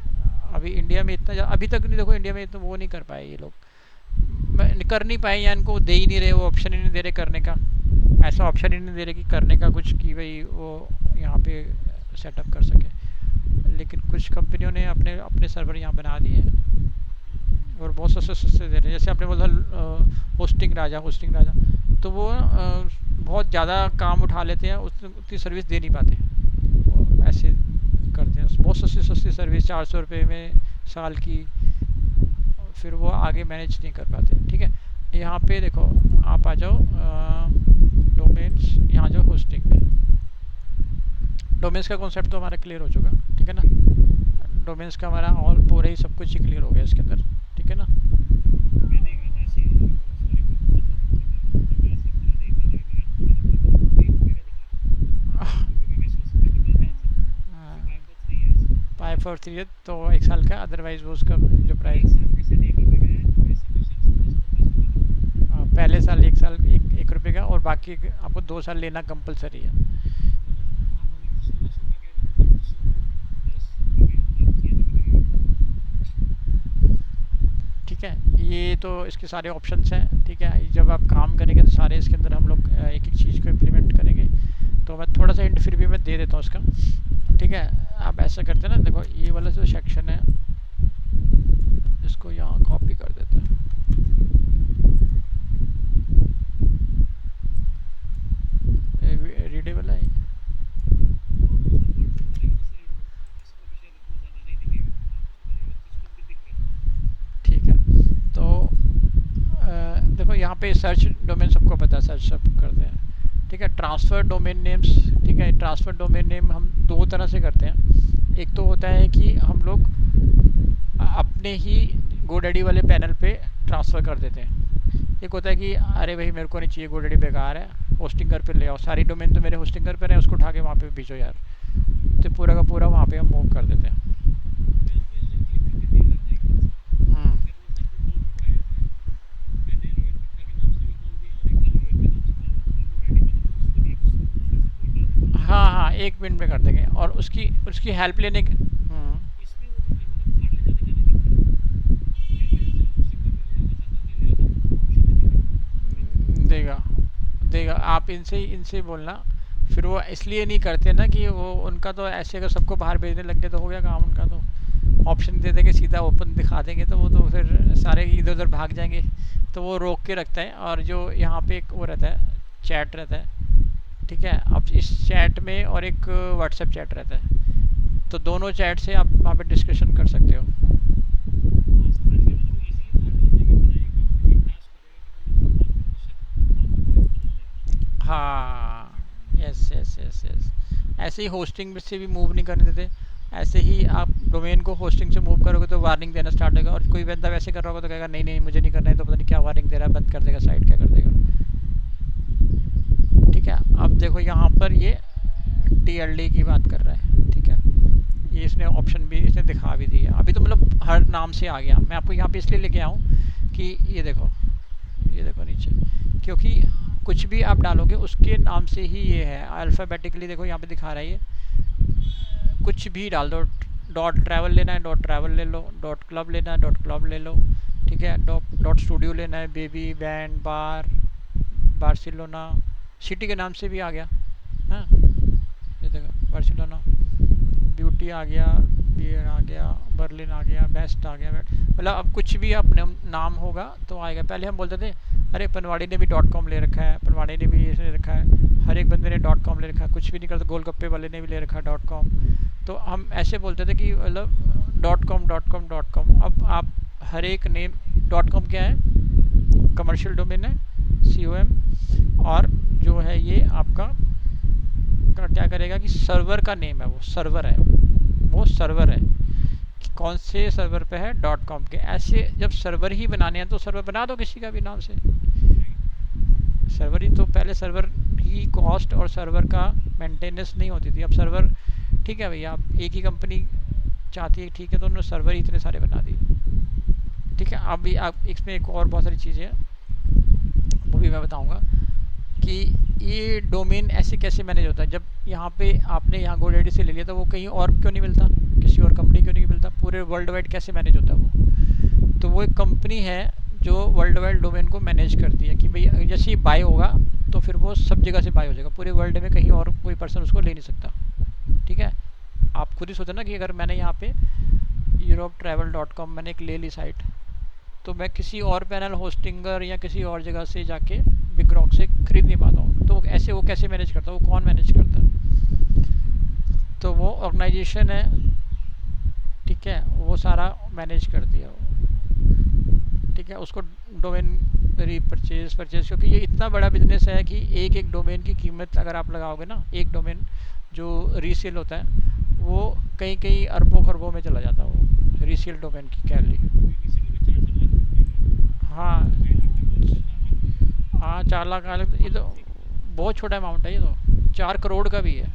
अभी इंडिया में इतना अभी तक नहीं, देखो इंडिया में इतना वो नहीं कर पाए ये लोग, कर नहीं पाए, या इनको दे ही नहीं रहे, वो ऑप्शन ही नहीं दे रहे करने का। ऐसा ऑप्शन ही नहीं दे रहे कि करने का कुछ, कि भाई वो यहाँ पे सेटअप कर सके। लेकिन कुछ कंपनियों ने अपने अपने सर्वर यहाँ बना दिए हैं और बहुत सस्ते सस्ते दे रहे हैं। जैसे आपने बोला होस्टिंग राजा, तो वो बहुत ज़्यादा काम उठा लेते हैं, उतनी सर्विस दे नहीं पाते, वो ऐसे करते हैं। बहुत सस्ती सस्ती सर्विस 400 रुपये में साल की, फिर वो आगे मैनेज नहीं कर पाते। ठीक है, यहाँ पे देखो आप आ जाओ डोमेन्स, यहाँ जाओ होस्टिंग में। डोमेन्स का कॉन्सेप्ट तो हमारा क्लियर हो चुका, ठीक है ना। डोमेन्स का हमारा और पूरा ही सब कुछ ही क्लियर हो गया इसके अंदर, ठीक है ना। फाइव और 3 तो 1 साल का, अदरवाइज वो उसका जो प्राइस पहले साल 1 साल 1 रुपये का, और बाकी आपको 2 साल लेना कंपलसरी है। ठीक है, ये तो इसके सारे ऑप्शंस हैं। ठीक है, जब आप काम करेंगे तो सारे इसके अंदर हम लोग एक एक चीज़ को इम्प्लीमेंट करेंगे। तो मैं थोड़ा सा हिंट फिर भी मैं दे देता हूँ इसका। ठीक है, आप ऐसा करते हैं ना, देखो ये वाला जो सेक्शन है इसको यहाँ कॉपी कर देते हैं। रीडेबल है, ठीक है। तो देखो यहाँ पे सर्च डोमेन सबको पता है, सर्च सब करते हैं। ठीक है, ट्रांसफ़र डोमेन नेम्स। ठीक है, ट्रांसफ़र डोमेन नेम हम 2 तरह से करते हैं। एक तो होता है कि हम लोग अपने ही GoDaddy वाले पैनल पे ट्रांसफ़र कर देते हैं। एक होता है कि अरे भाई मेरे को नहीं चाहिए, GoDaddy बेकार है, होस्टिंगर पे ले आओ, सारी डोमेन तो मेरे होस्टिंगर पर है, उसको उठा के वहाँ पे भेजो यार। तो पूरा का पूरा वहाँ पे हम मूव कर देते हैं। हाँ हाँ, 1 मिनट में कर देंगे, और उसकी उसकी हेल्प लेने के देगा देगा। आप इनसे ही बोलना। फिर वो इसलिए नहीं करते ना कि वो उनका तो ऐसे, अगर सबको बाहर भेजने लग गए तो हो गया काम उनका। तो ऑप्शन दे देंगे, सीधा ओपन दिखा देंगे, तो वो तो फिर सारे इधर उधर भाग जाएंगे। तो वो रोक के रखता है। और जो यहाँ पे एक वो रहता है, चैट रहता है। ठीक है, अब इस चैट में और एक व्हाट्सएप चैट रहता है, तो दोनों चैट से आप वहाँ पे डिस्कशन कर सकते हो। हाँ, यस यस यस यस। ऐसे ही होस्टिंग से भी मूव नहीं करने देते। ऐसे ही आप डोमेन को होस्टिंग से मूव करोगे तो वार्निंग देना स्टार्ट होगा, और कोई बंदा वैसे कर रहा होगा तो कहेगा नहीं नहीं मुझे नहीं करना है, तो पता नहीं क्या वार्निंग दे रहा है, बंद कर देगा साइट, क्या कर देगा। ठीक है, अब देखो यहाँ पर ये TLD की बात कर रहा है। ठीक है, ये इसने ऑप्शन भी इसने दिखा भी दिया। अभी तो मतलब हर नाम से आ गया। मैं आपको यहाँ पे इसलिए लेके आऊँ कि ये देखो, ये देखो नीचे, क्योंकि कुछ भी आप डालोगे उसके नाम से ही ये है अल्फ़ाबेटिकली। देखो यहाँ पे दिखा रहा है ये, कुछ भी डाल दो, डॉट ट्रैवल लेना है डॉट ट्रैवल ले लो, डॉट क्लब लेना है डॉट क्लब ले लो, ठीक है, डॉट स्टूडियो लेना है, बेबी बैंड बार बार्सिलोना, सिटी के नाम से भी आ गया। हाँ ये देखो बार्सिलोना, ब्यूटी आ गया, बियर आ गया, बर्लिन आ गया, बेस्ट आ गया, मतलब अब कुछ भी आप नाम होगा तो आएगा। पहले हम बोलते थे अरे पनवाड़ी ने भी डॉट कॉम ले रखा है, पनवाड़ी ने भी ये ले रखा है, हर एक बंदे ने डॉट कॉम ले रखा है, कुछ भी नहीं करता, गोलगप्पे वाले ने भी ले रखा है डॉट कॉम। तो हम ऐसे बोलते थे कि मतलब dot com dot com dot com. अब आप हर एक नेम, डॉट कॉम क्या है, कमर्शियल डोमेन है, COM, और जो है ये आपका क्या करेगा कि सर्वर का नेम है, वो सर्वर है, वो सर्वर है, कौन से सर्वर पे है, डॉट कॉम के। ऐसे जब सर्वर ही बनाने हैं तो सर्वर बना दो किसी का भी नाम से, सर्वर ही तो, पहले सर्वर की कॉस्ट और सर्वर का मेंटेनेंस नहीं होती थी, अब सर्वर ठीक है भैया, आप एक ही कंपनी चाहती है ठीक है, तो उन्होंने सर्वर ही इतने सारे बना दिए, ठीक है। अब भी आप इसमें एक और बहुत सारी चीज़ें हैं वो भी मैं बताऊंगा कि ये डोमेन ऐसे कैसे मैनेज होता है। जब यहाँ पे आपने यहाँ GoDaddy से ले लिया तो वो कहीं और क्यों नहीं मिलता, किसी और कंपनी क्यों नहीं मिलता, पूरे वर्ल्ड वाइड कैसे मैनेज होता है वो। तो वो एक कंपनी है जो वर्ल्ड वाइड डोमेन को मैनेज करती है कि भाई जैसे ही बाय होगा तो फिर वो सब जगह से बाय हो जाएगा, पूरे वर्ल्ड में कहीं और कोई पर्सन उसको ले नहीं सकता, ठीक है। आप खुद ही सोचो ना कि अगर मैंने यहाँ पे europetravel.com मैंने एक ले ली साइट, तो मैं किसी और पैनल होस्टिंगर या किसी और जगह से जाके बिगरॉक से खरीद नहीं पाता हूँ। तो ऐसे वो कैसे मैनेज करता है, वो कौन मैनेज करता है, तो वो ऑर्गेनाइजेशन है, ठीक है, वो सारा मैनेज करती है वो, ठीक है। उसको डोमेन परचेज, क्योंकि ये इतना बड़ा बिजनेस है कि एक एक डोमेन की कीमत अगर आप लगाओगे ना, एक डोमेन जो रीसेल होता है वो कई कई अरबों खरबों में चला जाता है, वो रीसेल डोमेन की कह ली। हाँ हाँ 4 लाख अलग, ये तो बहुत छोटा अमाउंट है, ये तो 4 करोड़ का भी है,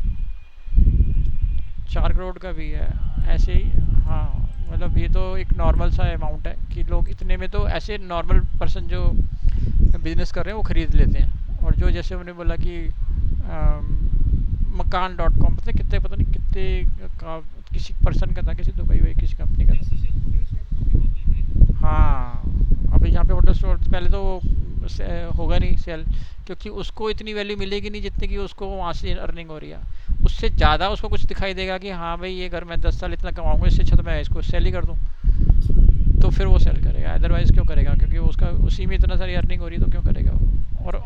4 करोड़ का भी है ऐसे ही। हाँ मतलब ये तो एक नॉर्मल सा अमाउंट है कि लोग इतने में तो ऐसे नॉर्मल पर्सन जो बिजनेस कर रहे हैं वो ख़रीद लेते हैं। और जो जैसे उन्होंने बोला कि मकान.com, पता नहीं कितने का किसी पर्सन का था, किसी दुबई हुई किसी कंपनी का था। हाँ अभी यहाँ पे होटल स्टोर पहले तो होगा नहीं सेल, क्योंकि उसको इतनी वैल्यू मिलेगी नहीं जितनी कि उसको वहाँ से अर्निंग हो रही है। उससे ज़्यादा उसको कुछ दिखाई देगा कि हाँ भाई ये घर में 10 साल इतना कमाऊँगा, इससे अच्छा तो मैं इसको सेल ही कर दूँ, तो फिर वो सेल करेगा, अदरवाइज़ क्यों करेगा, क्योंकि उसका उसी में इतना सारी अर्निंग हो रही है तो क्यों करेगा वो। और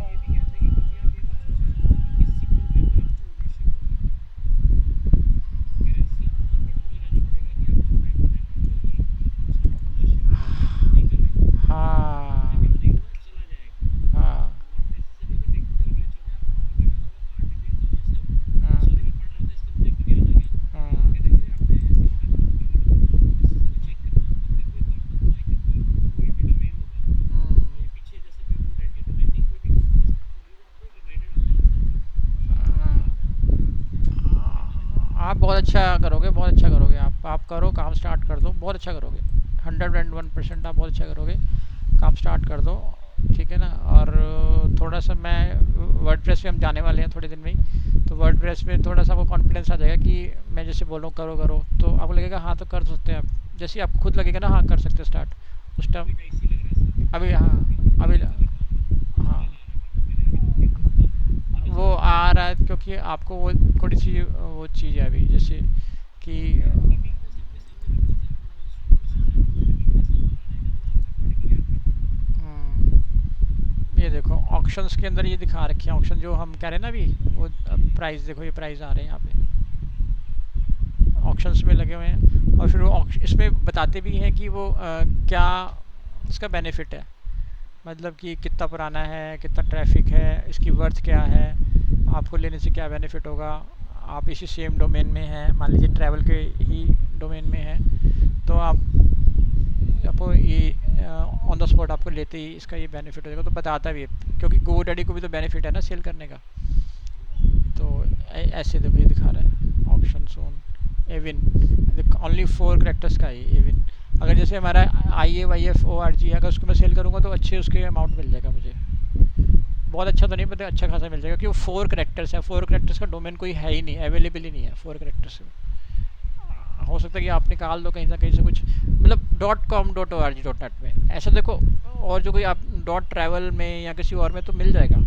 हाँ हाँ हाँ हाँ आप बहुत अच्छा करोगे, बहुत अच्छा करोगे, आप करो, काम स्टार्ट कर दो, बहुत अच्छा करोगे, 101% आप बहुत अच्छा करोगे, काम स्टार्ट कर दो, ठीक है ना। और थोड़ा सा मैं वर्डप्रेस पे हम जाने वाले हैं थोड़े दिन में ही, तो वर्डप्रेस में थोड़ा सा वो कॉन्फिडेंस आ जाएगा कि मैं जैसे बोल रहा हूँ करो करो, तो आपको लगेगा हाँ तो कर सकते हैं आप, जैसे आपको खुद लगेगा ना हाँ कर सकते हैं स्टार्ट उस टाइम। अभी हाँ अभी हाँ वो आ रहा है, क्योंकि आपको वो थोड़ी सी वो चीज़ है अभी, जैसे कि ये देखो ऑप्शंस के अंदर ये दिखा रखे हैं, ऑप्शन जो हम कह रहे हैं ना अभी, वो प्राइस देखो, ये प्राइस आ रहे हैं यहाँ पे ऑप्शंस में लगे हुए हैं। और फिर वो इसमें बताते भी हैं कि वो क्या इसका बेनिफिट है, मतलब कि कितना पुराना है, कितना ट्रैफिक है, इसकी वर्थ क्या है, आपको लेने से क्या बेनिफिट होगा, आप इसी सेम डोमेन में हैं, मान लीजिए ट्रैवल के ही डोमेन में हैं, तो आपको ये ऑन द स्पॉट आपको लेते ही इसका ये बेनिफिट हो जाएगा, तो बताता भी है, क्योंकि GoDaddy को भी तो बेनिफिट है ना सेल करने का। तो ऐसे देखो ये दिखा रहा है ऑप्शन सोन एविन, ओनली 4 करेक्टर्स का ही एविन, अगर जैसे हमारा IAYF.org अगर उसको मैं सेल करूँगा तो अच्छे उसके अमाउंट मिल जाएगा मुझे। बहुत अच्छा तो नहीं पता, अच्छा खासा मिल जाएगा क्योंकि 4 करेक्टर्स है, 4 करेक्टर्स का डोमेन कोई है ही नहीं, अवेलेबल ही नहीं है 4 करेक्टर्स। हो सकता है कि आप निकाल दो कहीं ना कहीं से कुछ, मतलब .com.org.net में ऐसा देखो। और जो कोई आप .travel में या किसी और में तो मिल जाएगा।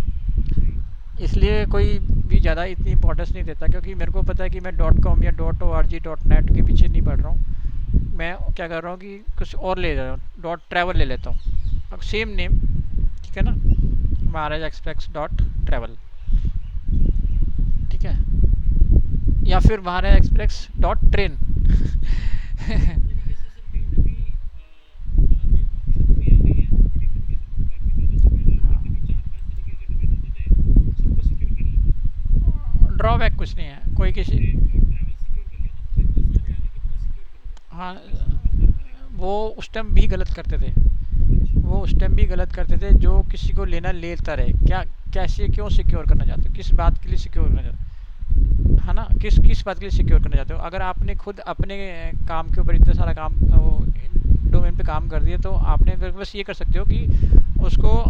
इसलिए कोई भी ज़्यादा इतनी इंपॉर्टेंस नहीं देता, क्योंकि मेरे को पता है कि मैं .com या .org.net के पीछे नहीं पड़ रहा हूँ। मैं क्या कर रहा हूँ कि कुछ और ले रहा हूँ, .travel ले लेता हूँ, अब सेम नेम, ठीक है ना, महाराज एक्सप्रेस .travel, ठीक है, या फिर महाराज एक्सप्रेस .train। ड्रॉबैक कुछ नहीं है कोई किसी। हाँ, वो उस टाइम भी गलत करते थे, वो उस टाइम भी गलत करते थे, जो किसी को लेना लेता रहे, क्या कैसे क्यों सिक्योर करना चाहते हो, किस बात के लिए सिक्योर करना चाहते हो, है ना, किस किस बात के लिए सिक्योर करना चाहते हो। अगर आपने खुद अपने काम के ऊपर इतना सारा काम डोमेन पे काम कर दिया, तो आपने बस ये कर सकते हो कि उसको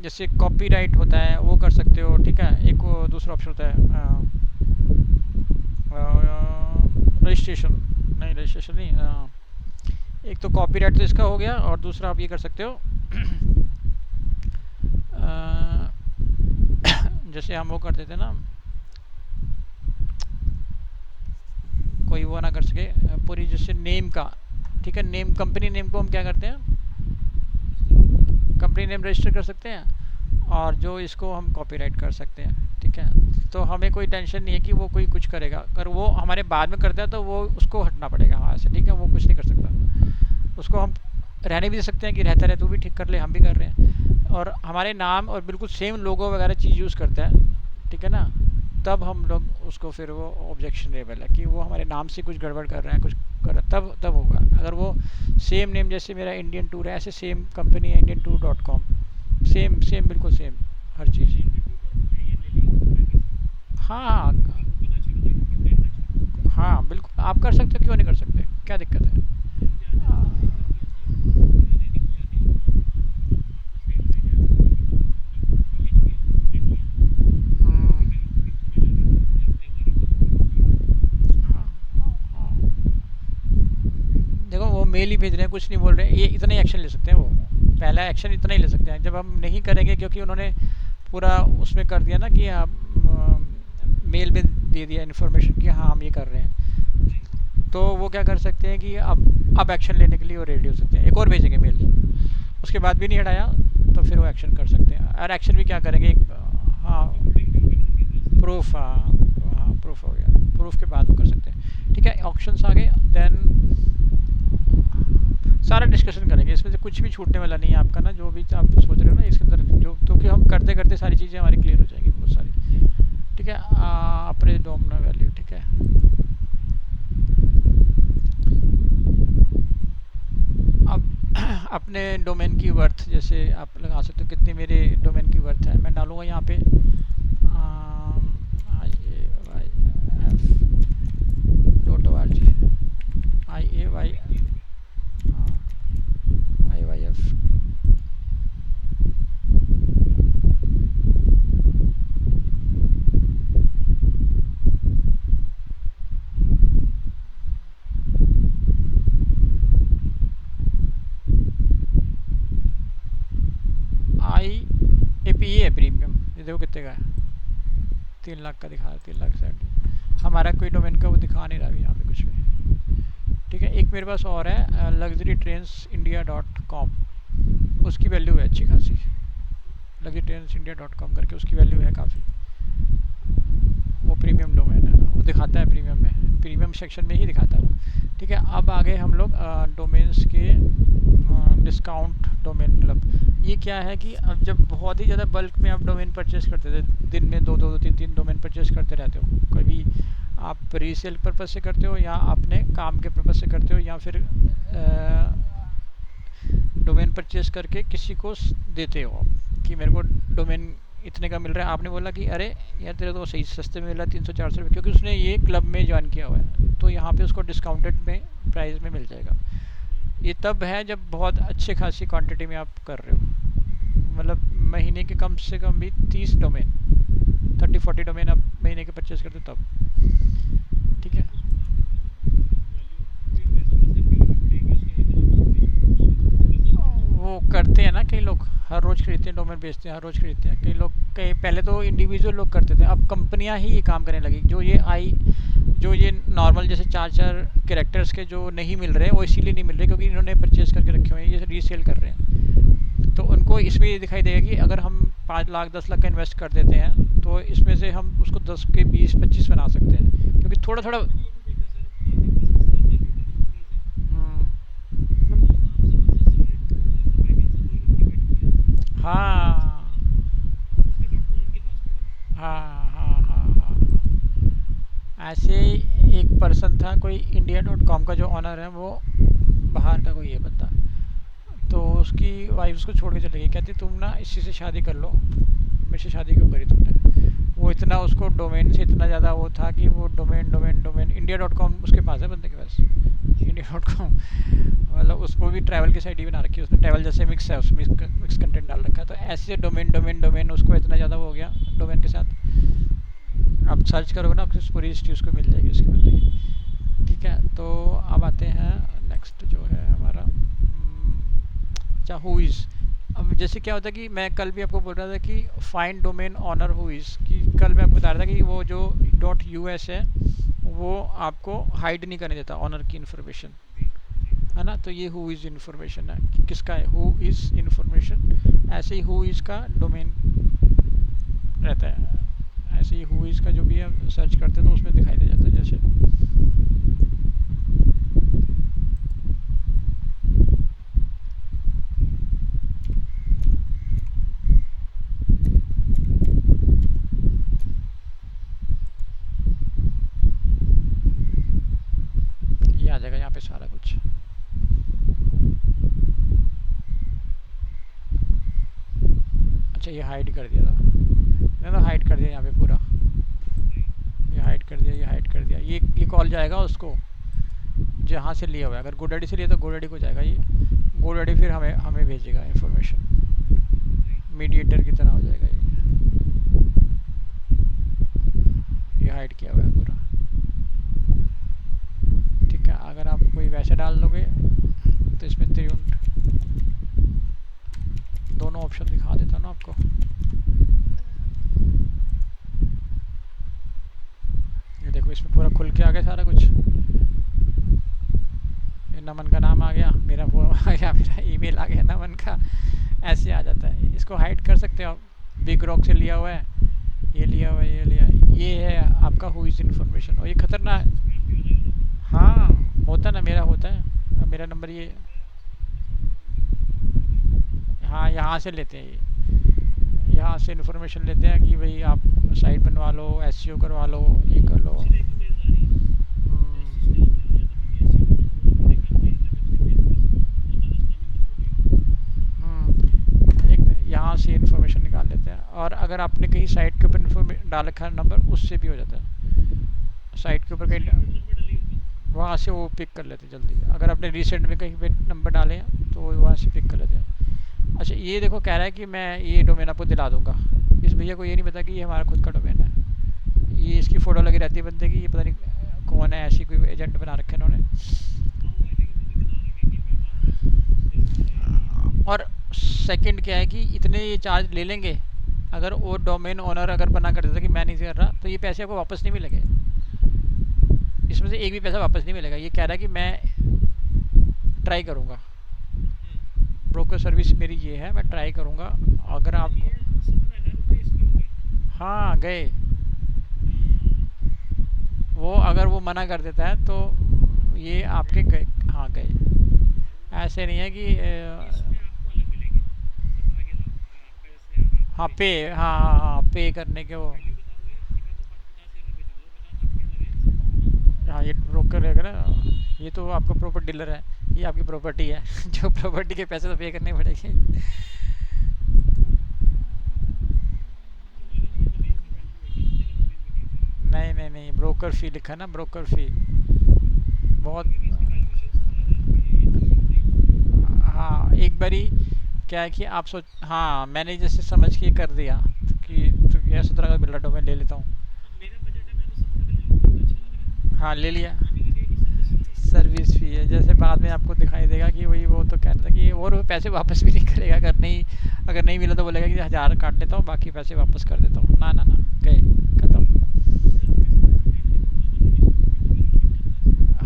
जैसे कॉपीराइट होता है वो कर सकते हो, ठीक है। एक वो दूसरा ऑप्शन होता है रजिस्ट्रेशन, नहीं रजिस्ट्रेशन नहीं, एक तो कॉपीराइट तो इसका हो गया, और दूसरा आप ये कर सकते हो अ, जैसे हम वो करते थे ना, कोई वो ना कर सके पूरी, जैसे नेम का, ठीक है, नेम, कंपनी नेम को हम क्या करते हैं, कंपनी नेम रजिस्टर कर सकते हैं, और जो इसको हम कॉपीराइट कर सकते हैं, ठीक है। तो हमें कोई टेंशन नहीं है कि वो कोई कुछ करेगा, अगर वो हमारे बाद में करता है तो वो उसको हटना पड़ेगा हमारे से, ठीक है, वो कुछ नहीं कर सकता। उसको हम रहने भी दे सकते हैं कि रहता रहे, तू भी ठीक कर ले, हम भी कर रहे हैं, और हमारे नाम और बिल्कुल सेम लोगो वगैरह चीज़ यूज़ करते हैं, ठीक है ना। तब हम लोग उसको फिर वो ऑब्जेक्शनेबल है कि वो हमारे नाम से कुछ गड़बड़ कर रहे हैं, कुछ कर, तब होगा। अगर वो सेम नेम, जैसे मेरा इंडियन टूर है, ऐसे सेम कंपनी है indiantour.com, सेम सेम बिल्कुल सेम हर चीज़। हाँ हाँ बिल्कुल आप कर सकते हो, क्यों नहीं कर सकते, क्या दिक्कत है। हम्म, हाँ हाँ, देखो वो मेल ही भेज रहे हैं, कुछ नहीं बोल रहे हैं, ये इतना ही एक्शन ले सकते हैं, वो पहला एक्शन इतना ही ले सकते हैं। जब हम नहीं करेंगे, क्योंकि उन्होंने पूरा उसमें कर दिया ना कि आप मेल में दे दिया इन्फॉर्मेशन कि हाँ हम ये कर रहे हैं, तो वो क्या कर सकते हैं कि अब एक्शन लेने के लिए वो रेडी हो सकते हैं, एक और भेजेंगे मेल, उसके बाद भी नहीं हटाया तो फिर वो एक्शन कर सकते हैं। और एक्शन भी क्या करेंगे, एक हाँ प्रूफ, हाँ हाँ प्रूफ हो गया, प्रूफ के बाद वो कर सकते हैं, ठीक है। ऑप्शंस आ गए, देन सारा डिस्कशन करेंगे, इसमें से कुछ भी छूटने वाला नहीं है आपका ना, जो भी आप सोच रहे हो ना इसके अंदर, जो क्योंकि हम करते करते सारी चीज़ें हमारी क्लियर हो जाएंगी बहुत सारी, ठीक है। अपने डोमना वैल्यू, ठीक है, अब अपने डोमेन की वर्थ जैसे आप लगा सकते हो, कितनी मेरे डोमेन की वर्थ है, मैं डालूंगा यहाँ पे IAYF.org, IAYF, IAP है प्रीमियम, ये देखो कितने का है, 3 लाख का दिखा रहा है, 3,70,000। हमारा कोई डोमेन का वो दिखा नहीं रहा अभी यहाँ पे कुछ भी, ठीक है। एक मेरे पास और है लग्जरी ट्रेन्स इंडिया .com, उसकी वैल्यू है अच्छी खासी, लग्जरी ट्रेन्स इंडिया .com करके उसकी वैल्यू है काफ़ी, वो प्रीमियम डोमेन है, वो दिखाता है प्रीमियम में, प्रीमियम सेक्शन में ही दिखाता है वो, ठीक है। अब आगे हम लोग डोमेन्स के डिस्काउंट डोमेन, मतलब ये क्या है कि अब जब बहुत ही ज़्यादा बल्क में आप डोमेन परचेस करते थे, दिन में दो दो तीन तीन डोमेन परचेस करते रहते हो, कभी आप रीसेल पर्पज़ से करते हो, या अपने काम के पर्पज़ से करते हो, या फिर डोमेन परचेस करके किसी को देते हो कि मेरे को डोमेन इतने का मिल रहा है, आपने बोला कि अरे यार तेरे तो सही सस्ते में मिल रहा है 300-400 रुपये, क्योंकि उसने ये क्लब में ज्वाइन किया हुआ है, तो यहाँ पे उसको डिस्काउंटेड में प्राइस में मिल जाएगा। ये तब है जब बहुत अच्छे खासी क्वांटिटी में आप कर रहे हो, मतलब महीने के कम से कम भी 30 डोमेन, 30-40 डोमेन आप महीने के परचेज करते हो तब। ठीक है, वो करते हैं ना कई लोग, हर रोज़ खरीदते हैं डोमेन, बेचते हैं, हर रोज़ खरीदते हैं कई लोग। कई पहले तो इंडिविजुअल लोग करते थे, अब कंपनियां ही ये काम करने लगी। जो ये नॉर्मल जैसे 4-4 कैरेक्टर्स के जो नहीं मिल रहे, वो इसीलिए नहीं मिल रहे क्योंकि इन्होंने परचेज करके रखे हुए हैं, ये रीसेल कर रहे हैं। तो उनको इसमें ये दिखाई देगा कि अगर हम 5 लाख 10 लाख का इन्वेस्ट कर देते हैं तो इसमें से हम उसको 10 के 20-25 बना सकते हैं, क्योंकि थोड़ा थोड़ा। हम्म, हाँ हाँ हाँ हाँ हाँ। ऐसे ही एक पर्सन था, कोई India.com का जो ऑनर है, वो बाहर का कोई है बंदा, तो उसकी वाइफ उसको छोड़ के चली गई, कहती तुम ना इसी से शादी कर लो, मेरे से शादी क्यों करी तुमने। वो इतना उसको डोमेन से इतना ज़्यादा वो था कि वो डोमेन डोमेन डोमेन India.com उसके पास है, बंदे के पास India.com, मतलब उसको भी ट्रैवल की साइट ही बना रखी है उसने, ट्रैवल जैसे मिक्स है, उसमें मिक्स कंटेंट डाल रखा है। तो ऐसे डोमेन डोमेन डोमेन उसको इतना ज़्यादा वो हो गया डोमेन के साथ। आप सर्च करोगे ना, आपको पूरी हिस्ट्री उसको मिल जाएगी उसके बंदे की। ठीक है, तो अब आते हैं नेक्स्ट जो है हमारा, अच्छा हु इज़। अब जैसे क्या होता है कि मैं कल भी आपको बोल रहा था कि find domain owner who is, कि कल मैं आपको बता रहा था कि वो जो .us है वो आपको हाइड नहीं करने देता ऑनर की इन्फॉर्मेशन, है ना। तो ये हु इज़ इन्फॉर्मेशन है कि किसका है, हु इज़ इन्फॉर्मेशन। ऐसे ही हु इज़ का डोमेन रहता है, ऐसे ही हु इज़ का जो भी हम सर्च करते हैं तो उसमें दिखाई दे जाता है। जैसे ये आ जाएगा यहाँ पे सारा कुछ। अच्छा ये हाइड कर दिया था, मैंने तो हाइड कर दिया यहाँ पे पूरा, ये हाइड कर दिया, ये हाइड कर दिया। ये कॉल जाएगा उसको जहाँ से लिया हुआ है, अगर गोडैडी से लिया तो गोडैडी को जाएगा, ये गोडैडी फिर हमें हमें भेजेगा इन्फॉर्मेशन, मीडिएटर की तरह हो जाएगा ये हाइड किया हुआ है पूरा। ठीक है, अगर आप कोई वैसे डाल दोगे तो इसमें त्रियुंड दोनों ऑप्शन दिखा देता ना आपको। ये देखो इसमें पूरा खुल के आ गया सारा कुछ, ये नमन का नाम आ गया, मेरा फोन आ गया, मेरा ईमेल आ गया नमन का, ऐसे आ जाता है। इसको हाइड कर सकते हो आप, बिग रॉक से लिया हुआ है, ये लिया हुआ है, ये लिया, ये है आपका हु इज़ इन्फॉर्मेशन। और ये खतरनाक, हाँ होता ना, मेरा होता है, मेरा नंबर ये, हाँ यहाँ से लेते हैं, ये यहाँ से इन्फॉर्मेशन लेते हैं कि भाई आप साइट बनवा लो, SEO करवा लो, ये कर लो। एक यहाँ से इन्फॉर्मेशन निकाल लेते हैं, और अगर आपने कहीं साइट के ऊपर इन्फॉर्मेशन डाल रखा है नंबर, उससे भी हो जाता है। साइट के ऊपर कहीं वहाँ से वो पिक कर लेते हैं जल्दी, अगर आपने रिसेंट में कहीं पे नंबर डाले हैं तो वो वहाँ से पिक कर लेते हैं। अच्छा ये देखो कह रहा है कि मैं ये डोमेन आपको दिला दूंगा, इस भैया को ये नहीं पता कि ये हमारा खुद का डोमेन है, ये इसकी फ़ोटो लगी रहती है बंदे की, ये पता नहीं कौन है, ऐसी कोई एजेंट बना रखे इन्होंने। और सेकंड क्या है कि इतने ये चार्ज ले लेंगे, अगर वो डोमेन ओनर अगर बना कर देता कि मैं नहीं कर रहा, तो ये पैसे आपको वापस नहीं मिलेंगे, इसमें से एक भी पैसा वापस नहीं मिलेगा। ये कह रहा है कि मैं ट्राई करूँगा, ब्रोकर सर्विस मेरी ये है, मैं ट्राई करूँगा। अगर आप, हाँ गए, वो अगर वो मना कर देता है तो ये आपके गए, हाँ गए। ऐसे नहीं है कि हाँ पे, हाँ हाँ हाँ पे करने के वो, हाँ ये ब्रोकर रहेगा ना, ये तो आपका प्रॉपर डीलर है, ये आपकी प्रॉपर्टी है जो प्रॉपर्टी के पैसे तो पे करने पड़ेंगे। नहीं नहीं, ब्रोकर फी लिखा है ना, ब्रोकर फी। बहुत। हाँ एक बारी क्या है कि आप सोच, हाँ मैंने जैसे समझ के कर दिया कि तो क्या 17 का बिल्डर डोमेन ले लेता हूँ। हाँ ले लिया। सर्विस फी है, जैसे बाद में आपको दिखाई देगा कि वही वो तो कह रहा था कि और वो पैसे वापस भी नहीं करेगा, अगर नहीं मिला तो बोलेगा कि 1000 काट लेता हूँ, बाकी पैसे वापस कर देता हूँ। ना ना ना, गए, खत्म।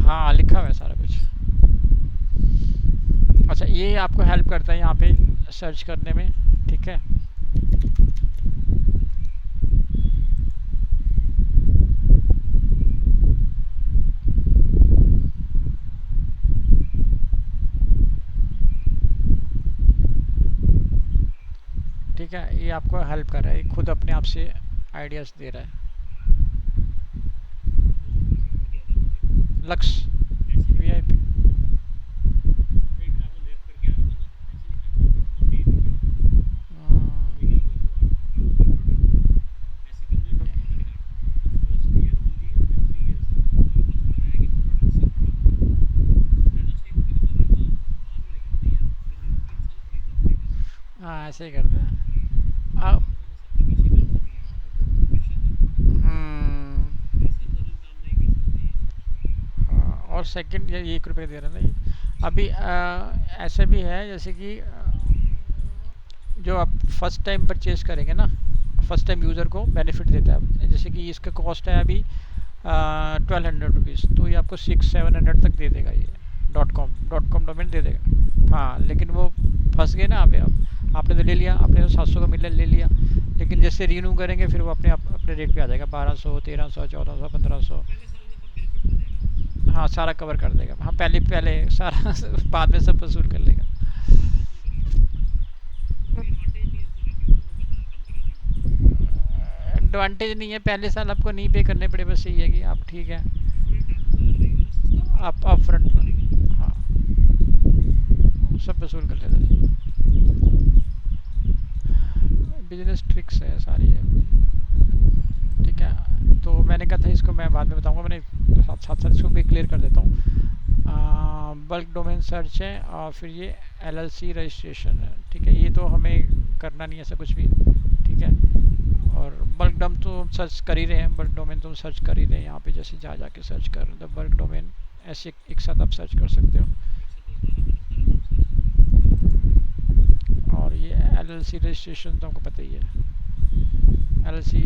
हाँ लिखा हुआ है सारा कुछ। अच्छा ये आपको हेल्प करता है यहाँ पे सर्च करने में, ठीक है। ठीक है, ये आपको हेल्प कर रहा है, ये खुद अपने आप से आइडियाज़ दे रहा है। Lux VIP. हाँ ऐसे ही करते हैं आप। हम्म। हाँ और सेकंड ये 1 रुपये दे रहा है ना ये। अभी ऐसे भी है जैसे कि जो आप फर्स्ट टाइम परचेज करेंगे ना, फर्स्ट टाइम यूज़र को बेनिफिट देता है। जैसे कि इसका कॉस्ट है अभी 1200 रुपीज़, तो ये आपको 600-700 तक दे देगा ये। डॉट कॉम डोमेन दे देगा। हाँ लेकिन वो फंस गए ना आप, आपने तो ले लिया, आपने तो 700 का मिलियन ले लिया, लेकिन जैसे रीन्यू करेंगे फिर वो अपने रेट पे आ जाएगा, 1200, 1300, 1400, 1500। हाँ सारा कवर कर देगा, हाँ पहले पहले सारा बाद में सब वसूल कर लेगा। एडवांटेज नहीं है, पहले साल आपको नहीं पे करने पड़े, बस यही है कि आप ठीक है, आप फ्रंट। हाँ सब वसूल कर लेता है। बिजनेस ट्रिक्स है सारी है। ठीक है, तो मैंने कहा था इसको मैं बाद में बताऊंगा, मैंने साथ साथ साथ इसको भी क्लियर कर देता हूँ। बल्क डोमेन सर्च है और फिर ये एलएलसी रजिस्ट्रेशन है। ठीक है, ये तो हमें करना नहीं है ऐसा कुछ भी। ठीक है, और बल्क डोम तो हम सर्च कर ही रहे हैं, बल्क डोमेन तो हम सर्च कर ही रहे हैं यहाँ पे, जैसे जा के सर्च कर रहे हैं बल्क डोमेन, ऐसे एक साथ आप सर्च कर सकते हो। और ये एलएलसी रजिस्ट्रेशन तो हमको पता ही है, एलएलसी।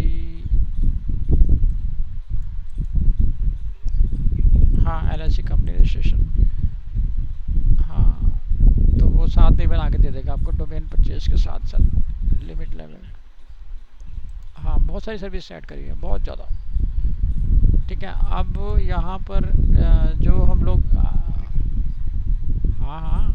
हाँ एलएलसी कंपनी रजिस्ट्रेशन। हाँ तो वो साथ में बना के दे देगा आपको डोमेन परचेज के साथ साथ, लिमिट लेवल। हाँ बहुत सारी सर्विस ऐड करी है, बहुत ज़्यादा। ठीक है, अब यहाँ पर जो हम लोग हाँ हाँ